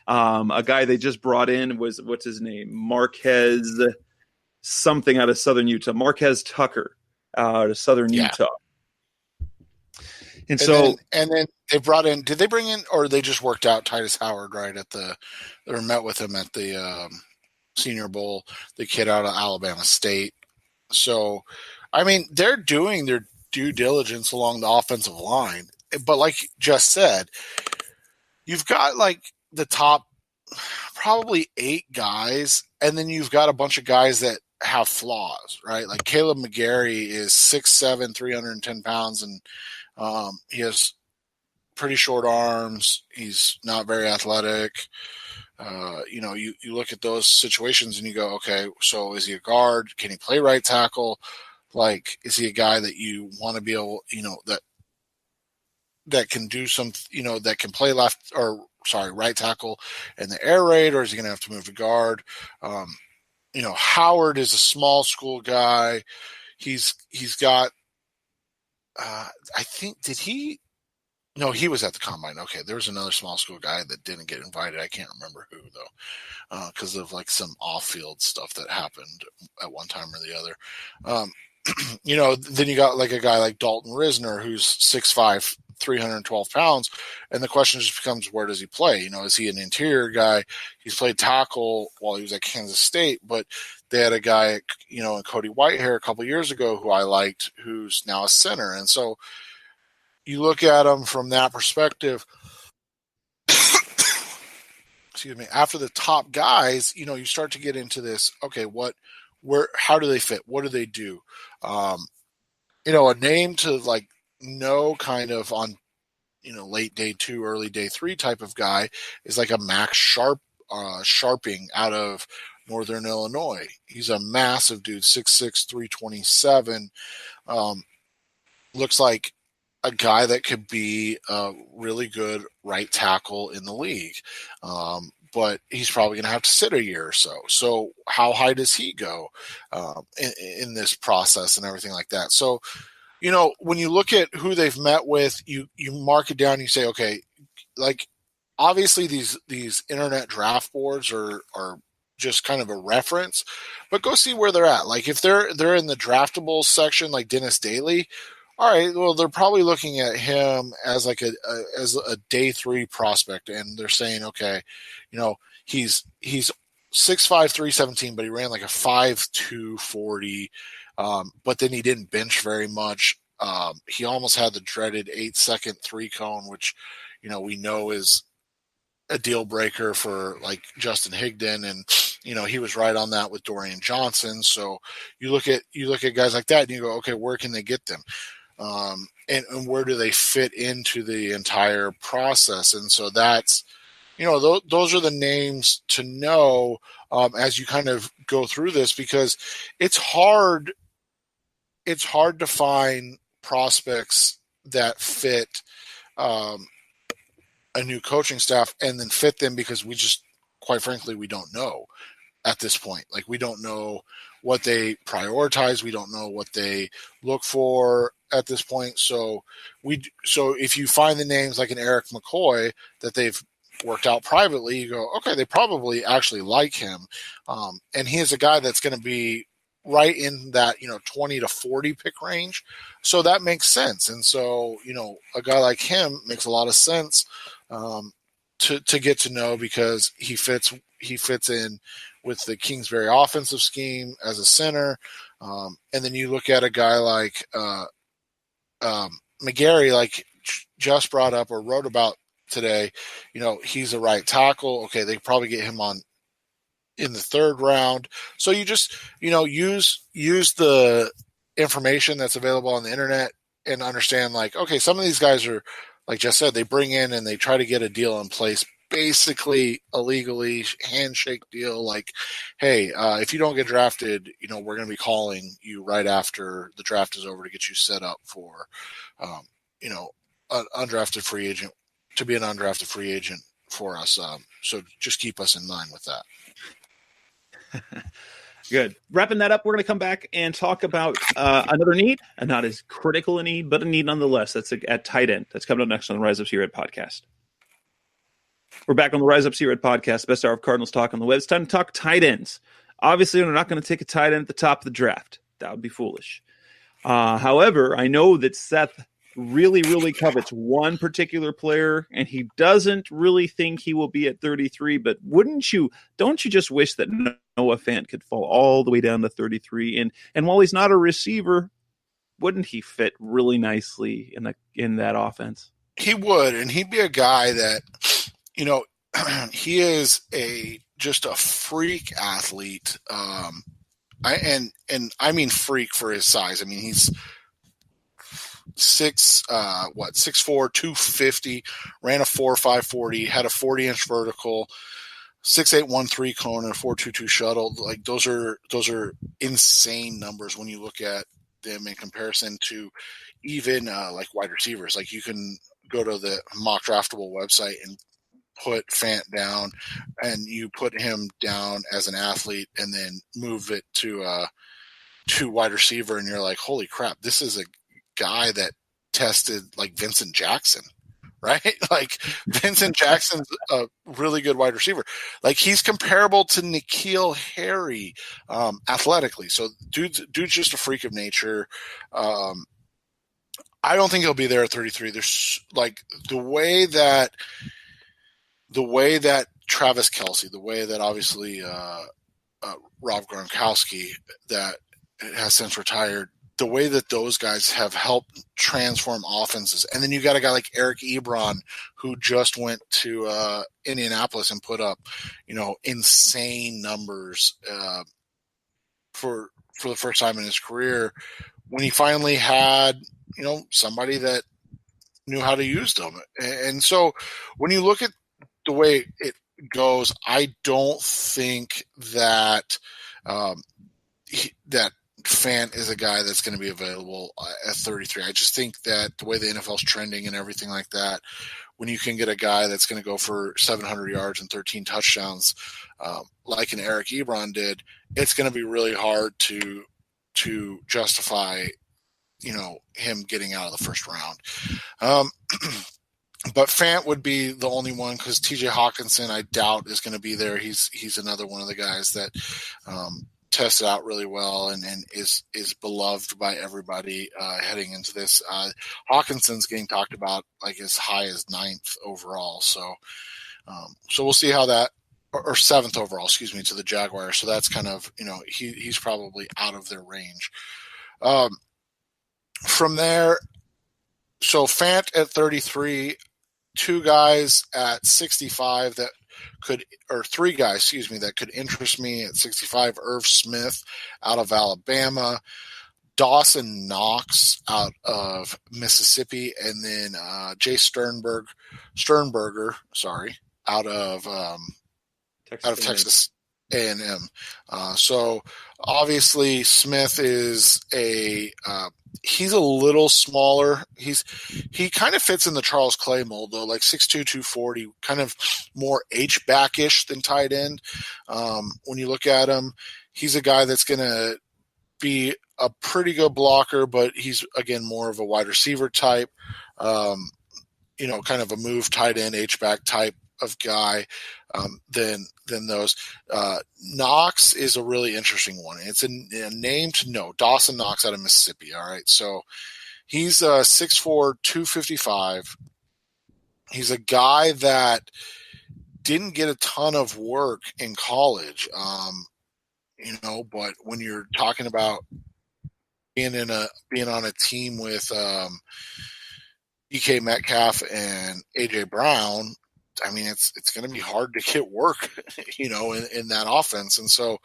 A guy they just brought in was, what's his name? Marquez something out of Southern Utah. Marquez Tucker out of Southern Utah. And so they brought in, did they bring in, or they just worked out Titus Howard right or met with him at the Senior Bowl, the kid out of Alabama State. So, I mean, they're doing their due diligence along the offensive line. But like Jess said, you've got like the top probably 8 guys, and then you've got a bunch of guys that have flaws, right? Like Caleb McGarry is 6'7", 310 pounds, and he has pretty short arms. He's not very athletic. You look at those situations and you go, okay, so is he a guard? Can he play right tackle? Like, is he a guy that you want to be able, that can do some, that can play right tackle in the air raid, or is he going to have to move to guard? Howard is a small school guy. He's got, I think, no, he was at the combine. Okay. There was another small school guy that didn't get invited. I can't remember who though, because of like some off-field stuff that happened at one time or the other. Then you got like a guy like Dalton Risner, who's 6'5", 312 pounds. And the question just becomes, where does he play? Is he an interior guy? He's played tackle while he was at Kansas State, but they had a guy, in Cody Whitehair a couple years ago who I liked, who's now a center. And so you look at him from that perspective. Excuse me. After the top guys, you start to get into this. Okay, how do they fit? What do they do? A name to like know kind of on, late day 2, early day 3 type of guy is like a Max Sharping out of Northern Illinois. He's a massive dude, 6'6", 327. Looks like a guy that could be a really good right tackle in the league. but he's probably going to have to sit a year or so. So how high does he go in this process and everything like that? So, when you look at who they've met with, you mark it down. You say, okay, like obviously these internet draft boards are just kind of a reference, but go see where they're at. Like if they're in the draftables section, like Dennis Daly, all right, well, they're probably looking at him as like a day 3 prospect, and they're saying, okay, he's 6'5", 317, but he ran like a 5'2", 40, but then he didn't bench very much. He almost had the dreaded 8-second 3-cone, which we know is a deal breaker for like Justin Higdon, and he was right on that with Dorian Johnson. So you look at guys like that and you go, okay, where can they get them? And where do they fit into the entire process? And so that's, those are the names to know as you kind of go through this, because it's hard to find prospects that fit a new coaching staff and then fit them, because we just, quite frankly, we don't know at this point. Like we don't know what they prioritize. We don't know what they look for at this point. So if you find the names like an Eric McCoy that they've worked out privately, you go, okay, they probably actually like him. And he is a guy that's going to be right in that, 20 to 40 pick range. So that makes sense. And so, a guy like him makes a lot of sense to get to know, because he fits in with the Kingsbury offensive scheme as a center. And then you look at a guy like McGarry, like Jess brought up or wrote about today, he's a right tackle. Okay, they probably get him on in the 3rd round. So you just, use the information that's available on the internet and understand, like, okay, some of these guys are, like Jess said, they bring in and they try to get a deal in place, basically illegally, handshake deal. Like, hey, if you don't get drafted, we're going to be calling you right after the draft is over to get you set up for, an undrafted free agent, to be an undrafted free agent for us. So just keep us in mind with that. Good. Wrapping that up, we're going to come back and talk about another need, and not as critical a need, but a need nonetheless. That's at tight end. That's coming up next on the Rise Up See Red podcast. We're back on the Rise Up See Red podcast, best hour of Cardinals talk on the web. It's time to talk tight ends. Obviously, we're not going to take a tight end at the top of the draft. That would be foolish. However, I know that Seth really, really covets one particular player, and he doesn't really think he will be at 33, but don't you just wish that Noah Fant could fall all the way down to 33? And while he's not a receiver, wouldn't he fit really nicely in that offense? He would, and he'd be a guy that, he is just a freak athlete. I mean freak for his size. I mean, he's 6'4", 250, ran a 4.5 40, had a 40-inch vertical, 6'8", 1.3 cone, and a 4.22 shuttle. Like those are insane numbers when you look at them in comparison to even like wide receivers. Like you can go to the mock draftable website and put Fant down, and you put him down as an athlete, and then move it to wide receiver, and you're like, holy crap, this is a guy that tested like Vincent Jackson, right? Like Vincent Jackson's a really good wide receiver. Like he's comparable to N'Keal Harry athletically. So dude's just a freak of nature. I don't think he'll be there at 33. There's like the way that Travis Kelce, the way that obviously Rob Gronkowski that has since retired, the way that those guys have helped transform offenses. And then you got a guy like Eric Ebron, who just went to Indianapolis and put up, insane numbers for the first time in his career, when he finally had, somebody that knew how to use them. And so when you look at the way it goes, I don't think that that Fant is a guy that's going to be available at 33. I just think that the way the NFL's trending and everything like that, when you can get a guy that's going to go for 700 yards and 13 touchdowns, like an Eric Ebron did, it's going to be really hard to justify, him getting out of the first round. But Fant would be the only one, because TJ Hawkinson, I doubt, is going to be there. He's another one of the guys that tested out really well and is beloved by everybody heading into this. Hawkinson's getting talked about like as high as 9th overall. So we'll see how that, or 7th overall, to the Jaguars. So that's kind of, he's probably out of their range. From there, so Fant at 33, 2 guys at 65 that could, or 3 guys, that could interest me at 65. Irv Smith out of Alabama, Dawson Knox out of Mississippi, and then Jay Sternberger, out of Texas A&M. So obviously Smith is he's a little smaller. He kind of fits in the Charles Clay mold, though, like 6'2", 240, kind of more H-back-ish than tight end. When you look at him, he's a guy that's going to be a pretty good blocker, but he's, again, more of a wide receiver type, kind of a move tight end, H-back type of guy than those. Knox is a really interesting one. It's a name to know. Dawson Knox out of Mississippi. All right. So he's 6'4", 255. He's a guy that didn't get a ton of work in college. But when you're talking about being on a team with DK Metcalf and AJ Brown, I mean, it's going to be hard to get work, in that offense. And so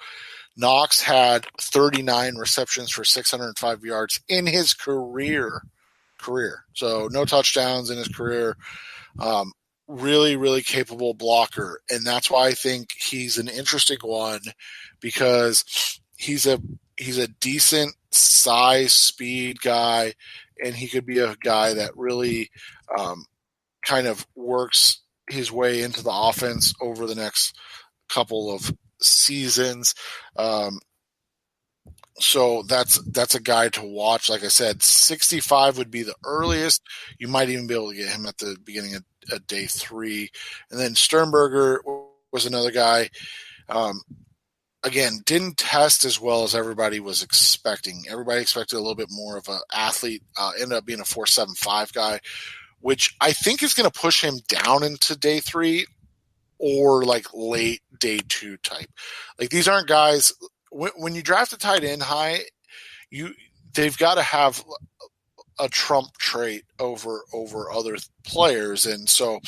Knox had 39 receptions for 605 yards in his career. So no touchdowns in his career. Really, really capable blocker. And that's why I think he's an interesting one, because he's a decent size, speed guy, and he could be a guy that really kind of works his way into the offense over the next couple of seasons. So that's a guy to watch. Like I said, 65 would be the earliest. You might even be able to get him at the beginning of day 3. And then Sternberger was another guy. Again, didn't test as well as everybody was expecting. Everybody expected a little bit more of an athlete. Ended up being a 4.75 guy, which I think is going to push him down into day 3 or like late day 2 type. Like, these aren't guys when you draft a tight end high, they've got to have a trump trait over other players. And so,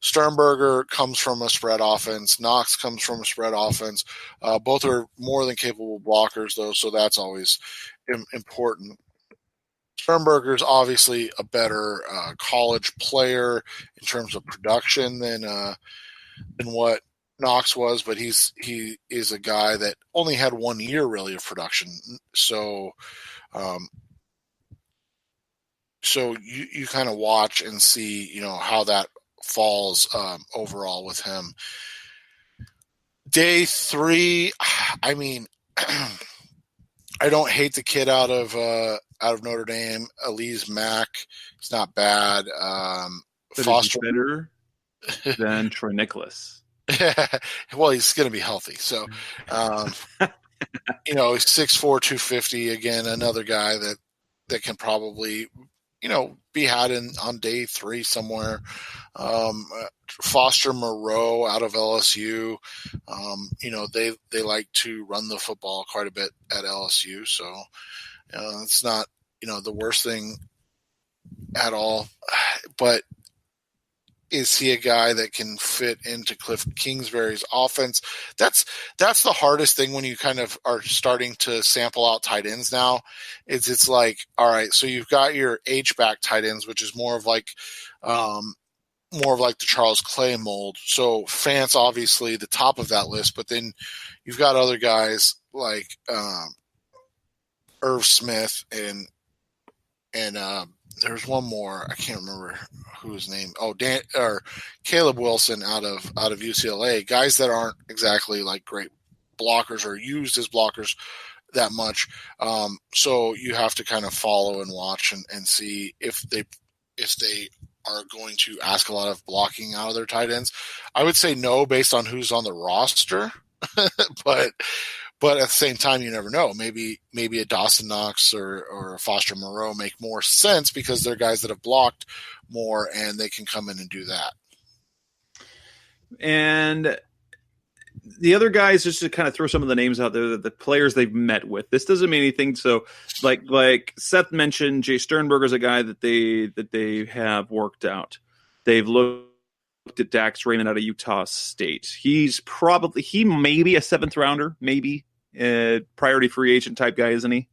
Sternberger comes from a spread offense. Knox comes from a spread offense. Both are more than capable blockers, though, so that's always important. Sternberger's obviously a better college player in terms of production than what Knox was, but he is a guy that only had 1 year really of production. So you kind of watch and see, how that falls overall with him. Day 3, I mean, I don't hate the kid out of Notre Dame, Elise Mack. He's not bad. Foster better than Troy Nicholas. Well, he's going to be healthy. So, he's 6'4", 250. Again, another guy that can probably, be had on day 3 somewhere. Foster Moreau out of LSU. They like to run the football quite a bit at LSU. So, it's not, the worst thing at all. But is he a guy that can fit into Cliff Kingsbury's offense? That's the hardest thing when you kind of are starting to sample out tight ends now. It's like, all right, so you've got your H-back tight ends, which is more of like the Charles Clay mold. So Fant's obviously the top of that list, but then you've got other guys like Irv Smith and there's one more. I can't remember whose name. Oh, Caleb Wilson out of UCLA. Guys that aren't exactly like great blockers or used as blockers that much. So you have to kind of follow and watch and see if they are going to ask a lot of blocking out of their tight ends. I would say no based on who's on the roster, but at the same time, you never know. Maybe a Dawson Knox or a Foster Moreau make more sense because they're guys that have blocked more and they can come in and do that. And the other guys, just to kind of throw some of the names out there, the players they've met with. This doesn't mean anything. So, like Seth mentioned, Jay Sternberger's a guy that they have worked out. They've looked at Dax Raymond out of Utah State. He may be a 7th rounder, maybe priority free agent type guy, isn't he?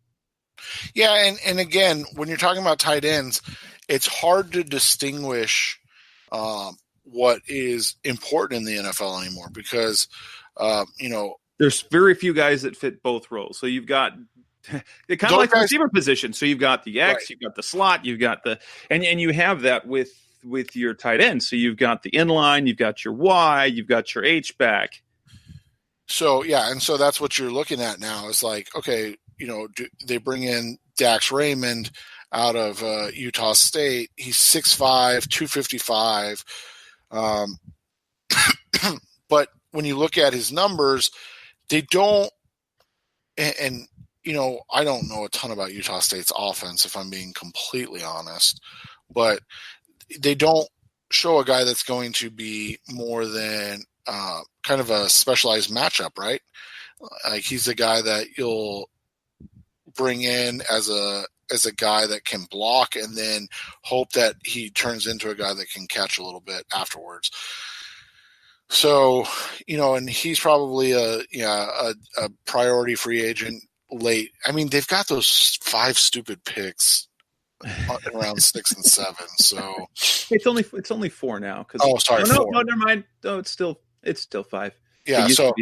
Yeah, and again, when you're talking about tight ends, it's hard to distinguish what is important in the NFL anymore because there's very few guys that fit both roles. So you've got it kind of like the receiver position. So you've got the X, right. You've got the slot, you've got the and you have that with your tight end. So you've got the inline, you've got your Y, you've got your H back. So yeah, and so that's what you're looking at now. Is like, okay, they bring in Dax Raymond out of Utah State. He's 6'5", 255. But when you look at his numbers, they don't. And I don't know a ton about Utah State's offense, if I'm being completely honest, but they don't show a guy that's going to be more than kind of a specialized matchup, right? Like he's a guy that you'll bring in as a guy that can block and then hope that he turns into a guy that can catch a little bit afterwards. So, and he's probably a priority free agent late. I mean, they've got those 5 stupid picks around 6 and 7. So it's only 4 now. Sorry. No, never mind. No, it's still 5. Yeah. So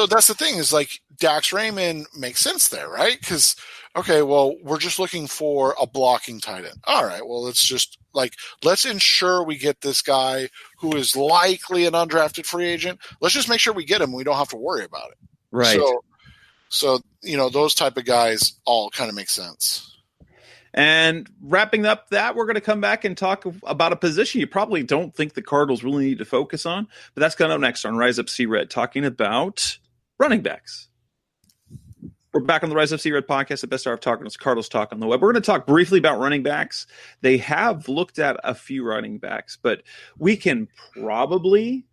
that's the thing is like Dax Raymond makes sense there, right? Because, okay, well, we're just looking for a blocking tight end. All right. Well, let's ensure we get this guy who is likely an undrafted free agent. Let's just make sure we get him. We don't have to worry about it. Right. So those type of guys all kind of make sense. And wrapping up that, we're going to come back and talk about a position you probably don't think the Cardinals really need to focus on, but that's coming up next on Rise Up See Red, talking about running backs. We're back on the Rise Up See Red podcast, the best hour of talking Cardinals talk on the web. We're going to talk briefly about running backs. They have looked at a few running backs, but we can probably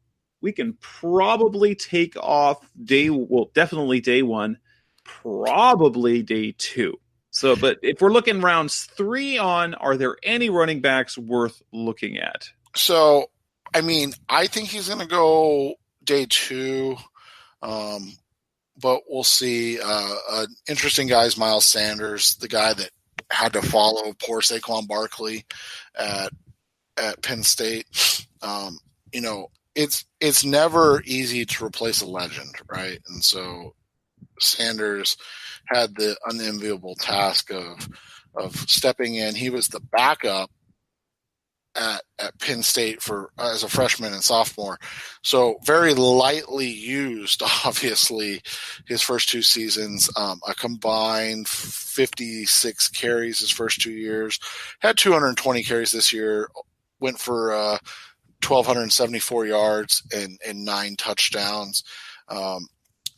take off definitely day 1, probably day 2. So, but if we're looking rounds 3 on, are there any running backs worth looking at? So, I mean, I think he's going to go day 2, but we'll see. Interesting guys, Miles Sanders, the guy that had to follow poor Saquon Barkley at Penn State. It's never easy to replace a legend, right? And so Sanders had the unenviable task of stepping in. He was the backup at Penn State as a freshman and sophomore. So very lightly used, obviously, his first 2 seasons, a combined 56 carries his first 2 years, had 220 carries this year, went for 1,274 yards and 9 touchdowns.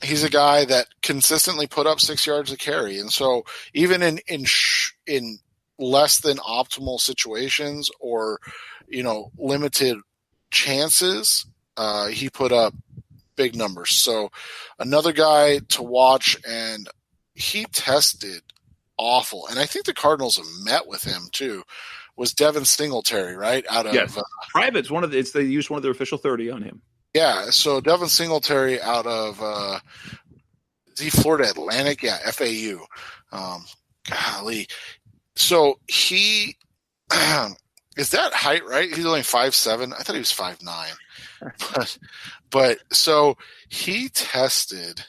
He's a guy that consistently put up 6 yards a carry. And so even in less than optimal situations or, limited chances, he put up big numbers. So another guy to watch, and he tested awful. And I think the Cardinals have met with him too, was Devin Singletary, right? Out of Private's they used one of their official 30 on him. Yeah, so Devin Singletary out of Florida Atlantic? Yeah, FAU. Golly. So he is that height, right? He's only 5'7". I thought he was 5'9". But so he tested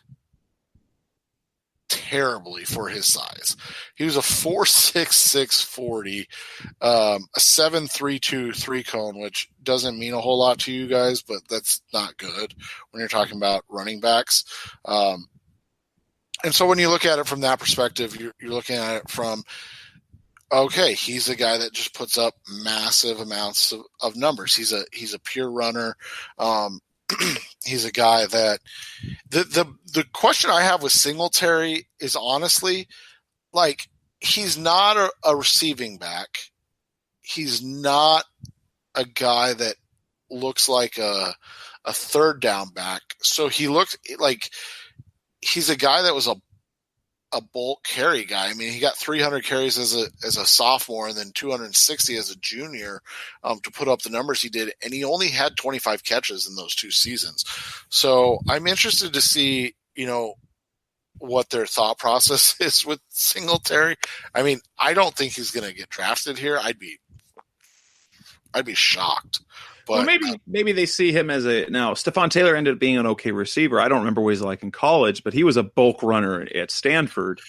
terribly for his size. He was a 4.66 40, a 7.32 3-cone, which doesn't mean a whole lot to you guys, but that's not good when you're talking about running backs. And so when you look at it from that perspective, you're looking at it from, okay, he's a guy that just puts up massive amounts of numbers. He's a pure runner. He's a guy that the question I have with Singletary is honestly, like, he's not a receiving back. He's not a guy that looks like a third down back. So he looks like he's a guy that was a bulk carry guy. I mean, he got 300 carries as a sophomore and then 260 as a junior to put up the numbers he did. And he only had 25 catches in those 2 seasons. So I'm interested to see, what their thought process is with Singletary. I mean, I don't think he's going to get drafted here. I'd be shocked. But well, maybe they see him as now Stephon Taylor ended up being an okay receiver. I don't remember what he's like in college, but he was a bulk runner at Stanford.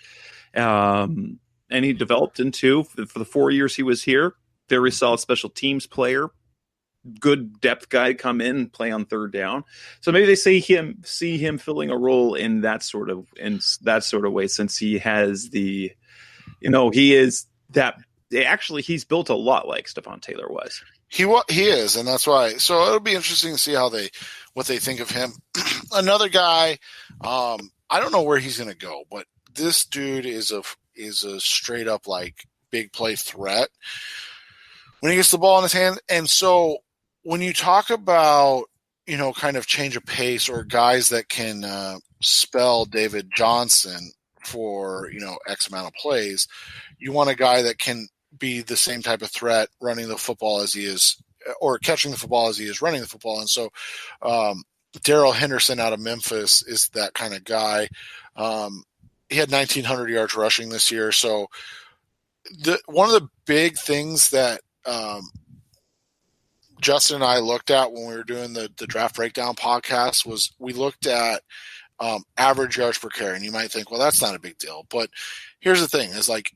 And he developed into, for the 4 years he was here, very solid special teams player, good depth guy to come in and play on third down. So maybe they see him filling a role in that sort of way, since he has he is that actually he's built a lot like Stephon Taylor was. He is, and that's why. So it'll be interesting to see what they think of him. Another guy, I don't know where he's going to go, but this dude is a straight up like big play threat when he gets the ball in his hand. And so when you talk about kind of change of pace or guys that can spell David Johnson for X amount of plays, you want a guy that can be the same type of threat running the football as he is, or catching the football as he is running the football. And so Darrell Henderson out of Memphis is that kind of guy. He had 1,900 yards rushing this year. So one of the big things that Justin and I looked at when we were doing the draft breakdown podcast was we looked at average yards per carry. And you might think, well, that's not a big deal. But here's the thing is, like,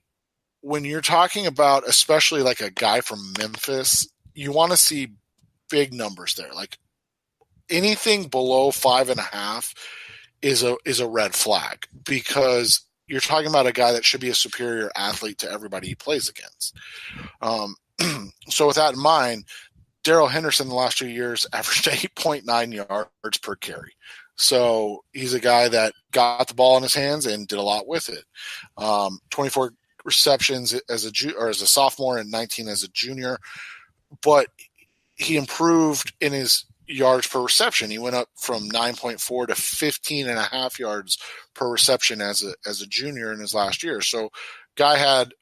when you're talking about, especially like a guy from Memphis, you want to see big numbers there. Like anything below 5.5 is a red flag, because you're talking about a guy that should be a superior athlete to everybody he plays against. So with that in mind, Darrell Henderson in the last 2 years averaged 8.9 yards per carry. So he's a guy that got the ball in his hands and did a lot with it. 24 receptions as a sophomore and 19 as a junior, but he improved in his yards per reception. He went up from 9.4 to 15.5 yards per reception as a junior in his last year. So guy had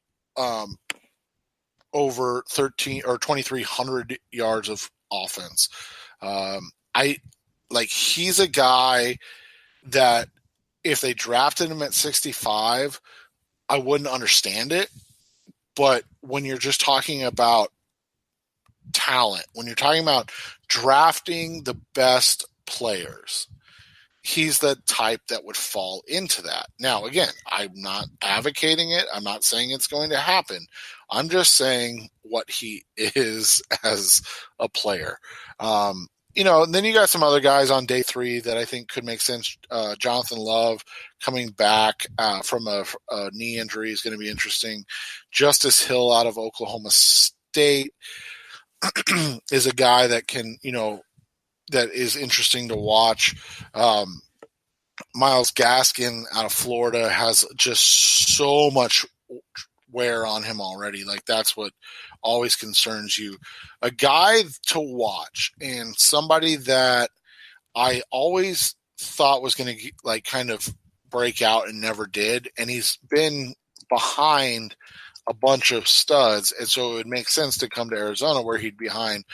over 2,300 yards of offense. He's a guy that if they drafted him at 65, I wouldn't understand it. But when you're just talking about talent, when you're talking about drafting the best players, he's the type that would fall into that. Now, again, I'm not advocating it. I'm not saying it's going to happen. I'm just saying what he is as a player. And then you got some other guys on day 3 that I think could make sense. Jonathan Love coming back from a knee injury is going to be interesting. Justice Hill out of Oklahoma State is a guy that can, that is interesting to watch. Myles Gaskin out of Florida has just so much wear on him already. Like, that's what always concerns you. A guy to watch, and somebody that I always thought was going to kind of break out and never did, and he's been behind a bunch of studs, and so it would make sense to come to Arizona where he'd be behind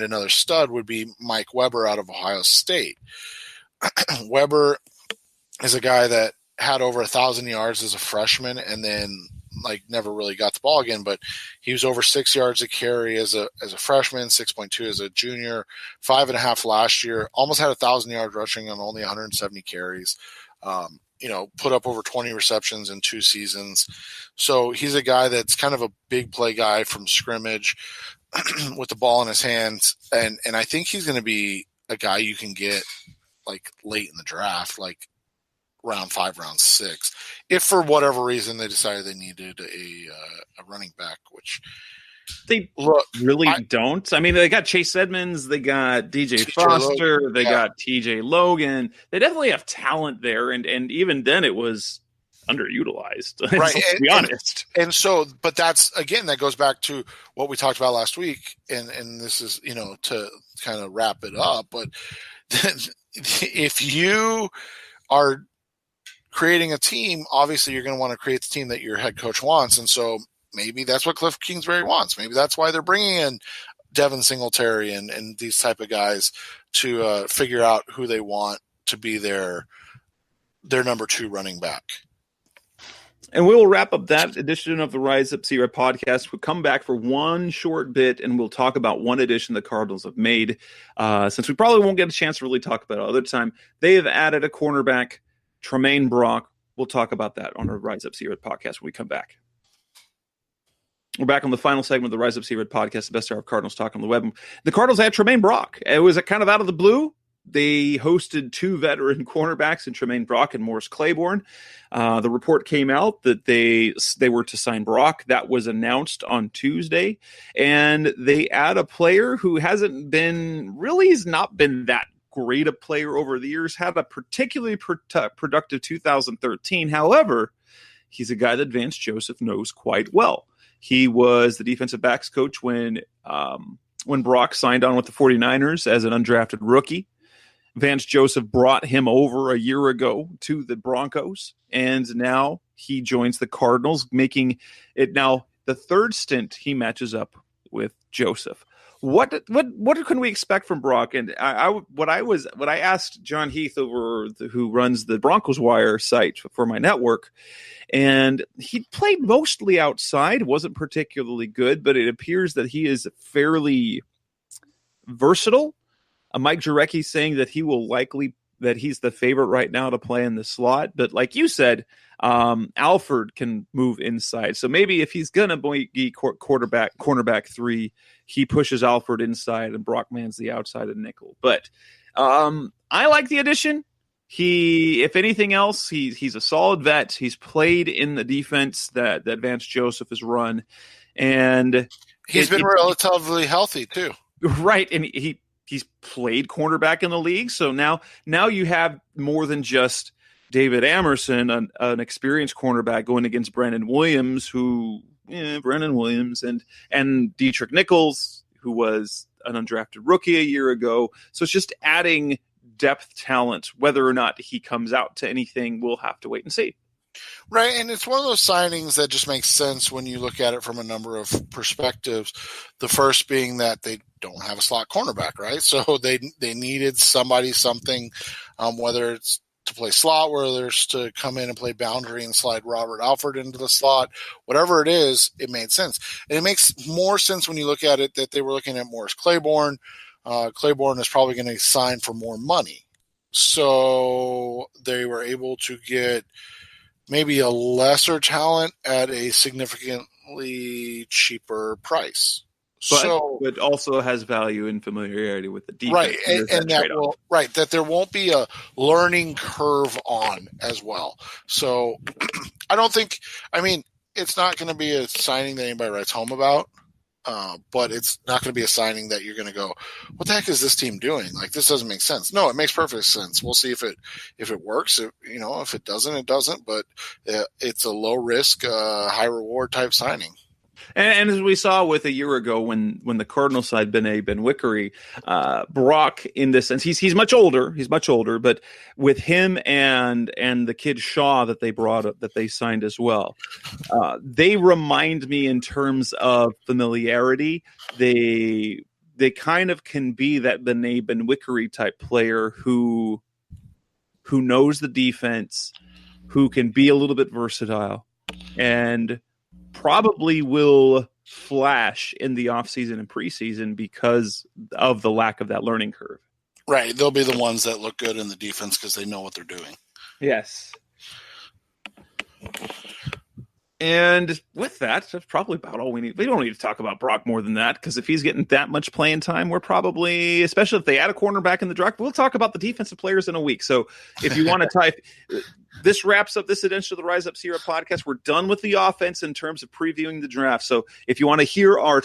another stud, would be Mike Weber out of Ohio State. Weber is a guy that had over 1,000 yards as a freshman and then never really got the ball again, but he was over 6 yards a carry as a freshman, 6.2 as a junior, 5.5 last year, almost had 1,000 yards rushing on only 170 carries. put up over 20 receptions in 2 seasons. So he's a guy that's kind of a big play guy from scrimmage with the ball in his hands. And I think he's going to be a guy you can get like late in the draft, like round 5, round 6, if for whatever reason they decided they needed a running back, which they don't. I mean, they got Chase Edmonds, they got DJ Foster, Logan, they got TJ Logan. They definitely have talent there, and even then it was underutilized. Right, to be honest. And so, but that's again, that goes back to what we talked about last week, and this is to kind of wrap it up. But if you are creating a team, obviously you're going to want to create the team that your head coach wants, and so maybe that's what Cliff Kingsbury wants. Maybe that's why they're bringing in Devin Singletary and these type of guys to figure out who they want to be their number 2 running back. And we will wrap up that edition of the Rise Up C-Red podcast. We'll come back for one short bit, and we'll talk about one addition the Cardinals have made. Since we probably won't get a chance to really talk about it other time, they have added a cornerback, Tramaine Brock. We'll talk about that on our Rise Up C-Red podcast when we come back. We're back on the final segment of the Rise Up C-Red podcast, the best hour of Cardinals talk on the web. The Cardinals had Tramaine Brock. It was kind of out of the blue. They hosted 2 veteran cornerbacks in Tramaine Brock and Morris Claiborne. The report came out that they were to sign Brock. That was announced on Tuesday. And they add a player who has not been that great a player over the years, had a particularly productive 2013. However, he's a guy that Vance Joseph knows quite well. He was the defensive backs coach when Brock signed on with the 49ers as an undrafted rookie. Vance Joseph brought him over a year ago to the Broncos, and now he joins the Cardinals, making it now the 3rd stint he matches up with Joseph. What can we expect from Brock? And I asked John Heath who runs the Broncos Wire site for my network, and he played mostly outside, wasn't particularly good, but it appears that he is fairly versatile. Mike Jurecki saying that he's the favorite right now to play in the slot, but like you said, Alford can move inside. So maybe if he's gonna be cornerback 3, he pushes Alford inside and Brock mans the outside of nickel. But I like the addition. If anything else, he's a solid vet. He's played in the defense that Vance Joseph has run, and he's been relatively healthy too. Right, and he's played cornerback in the league. So now you have more than just David Amerson, an experienced cornerback, going against Brandon Williams, and Dietrich Nichols, who was an undrafted rookie a year ago. So it's just adding depth talent. Whether or not he comes out to anything, we'll have to wait and see. Right, and it's one of those signings that just makes sense when you look at it from a number of perspectives. The first being that they don't have a slot cornerback, right? So they needed something, whether it's to play slot, whether it's to come in and play boundary and slide Robert Alford into the slot, whatever it is, it made sense. And it makes more sense when you look at it that they were looking at Morris Claiborne. Claiborne is probably going to sign for more money. So they were able to get maybe a lesser talent at a significantly cheaper price. But also has value and familiarity with the defense. Right, and that there won't be a learning curve on as well. So it's not going to be a signing that anybody writes home about, but it's not going to be a signing that you're going to go, what the heck is this team doing? Like, this doesn't make sense. No, it makes perfect sense. We'll see if it works. If it doesn't, it doesn't. But it's a low risk, high reward type signing. And as we saw with a year ago when the Cardinals side Ben Wickery, Brock, in this sense, he's much older, but with him and the kid Shaw that they brought up, that they signed as well, they remind me in terms of familiarity. They kind of can be that Ben Wickery type player who knows the defense, who can be a little bit versatile, and probably will flash in the offseason and preseason because of the lack of that learning curve. Right. They'll be the ones that look good in the defense because they know what they're doing. Yes. And with that, that's probably about all we need. We don't need to talk about Brock more than that, because if he's getting that much playing time, we're probably, especially if they add a cornerback in the draft, we'll talk about the defensive players in a week. So if you want to type, this wraps up this edition of the Rise Up Sierra podcast. We're done with the offense in terms of previewing the draft. So if you want to hear our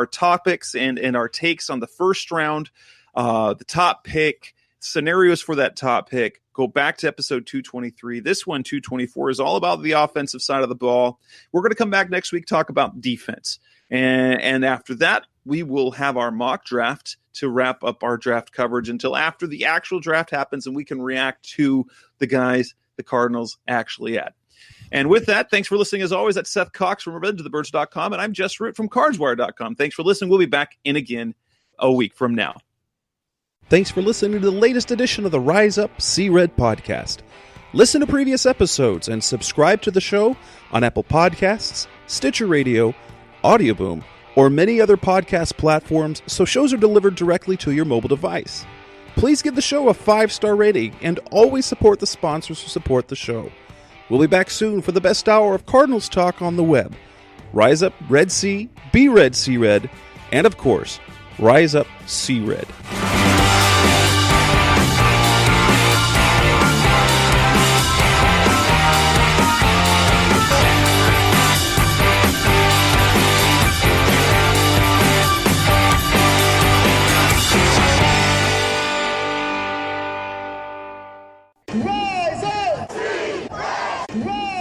topics and our takes on the first round, the top pick, scenarios for that top pick, go back to episode 223. This one, 224, is all about the offensive side of the ball. We're going to come back next week, talk about defense. And after that, we will have our mock draft to wrap up our draft coverage until after the actual draft happens and we can react to the guys the Cardinals actually add. And with that, thanks for listening. As always, that's Seth Cox from RevengeOfTheBirds.com, and I'm Jess Root from CardsWire.com. Thanks for listening. We'll be back in again a week from now. Thanks for listening to the latest edition of the Rise Up See Red podcast. Listen to previous episodes and subscribe to the show on Apple Podcasts, Stitcher Radio, Audioboom, or many other podcast platforms so shows are delivered directly to your mobile device. Please give the show a 5-star rating and always support the sponsors who support the show. We'll be back soon for the best hour of Cardinals talk on the web. Rise Up Red Sea, Be Red See Red, and of course, Rise Up See Red. Rise up! Rise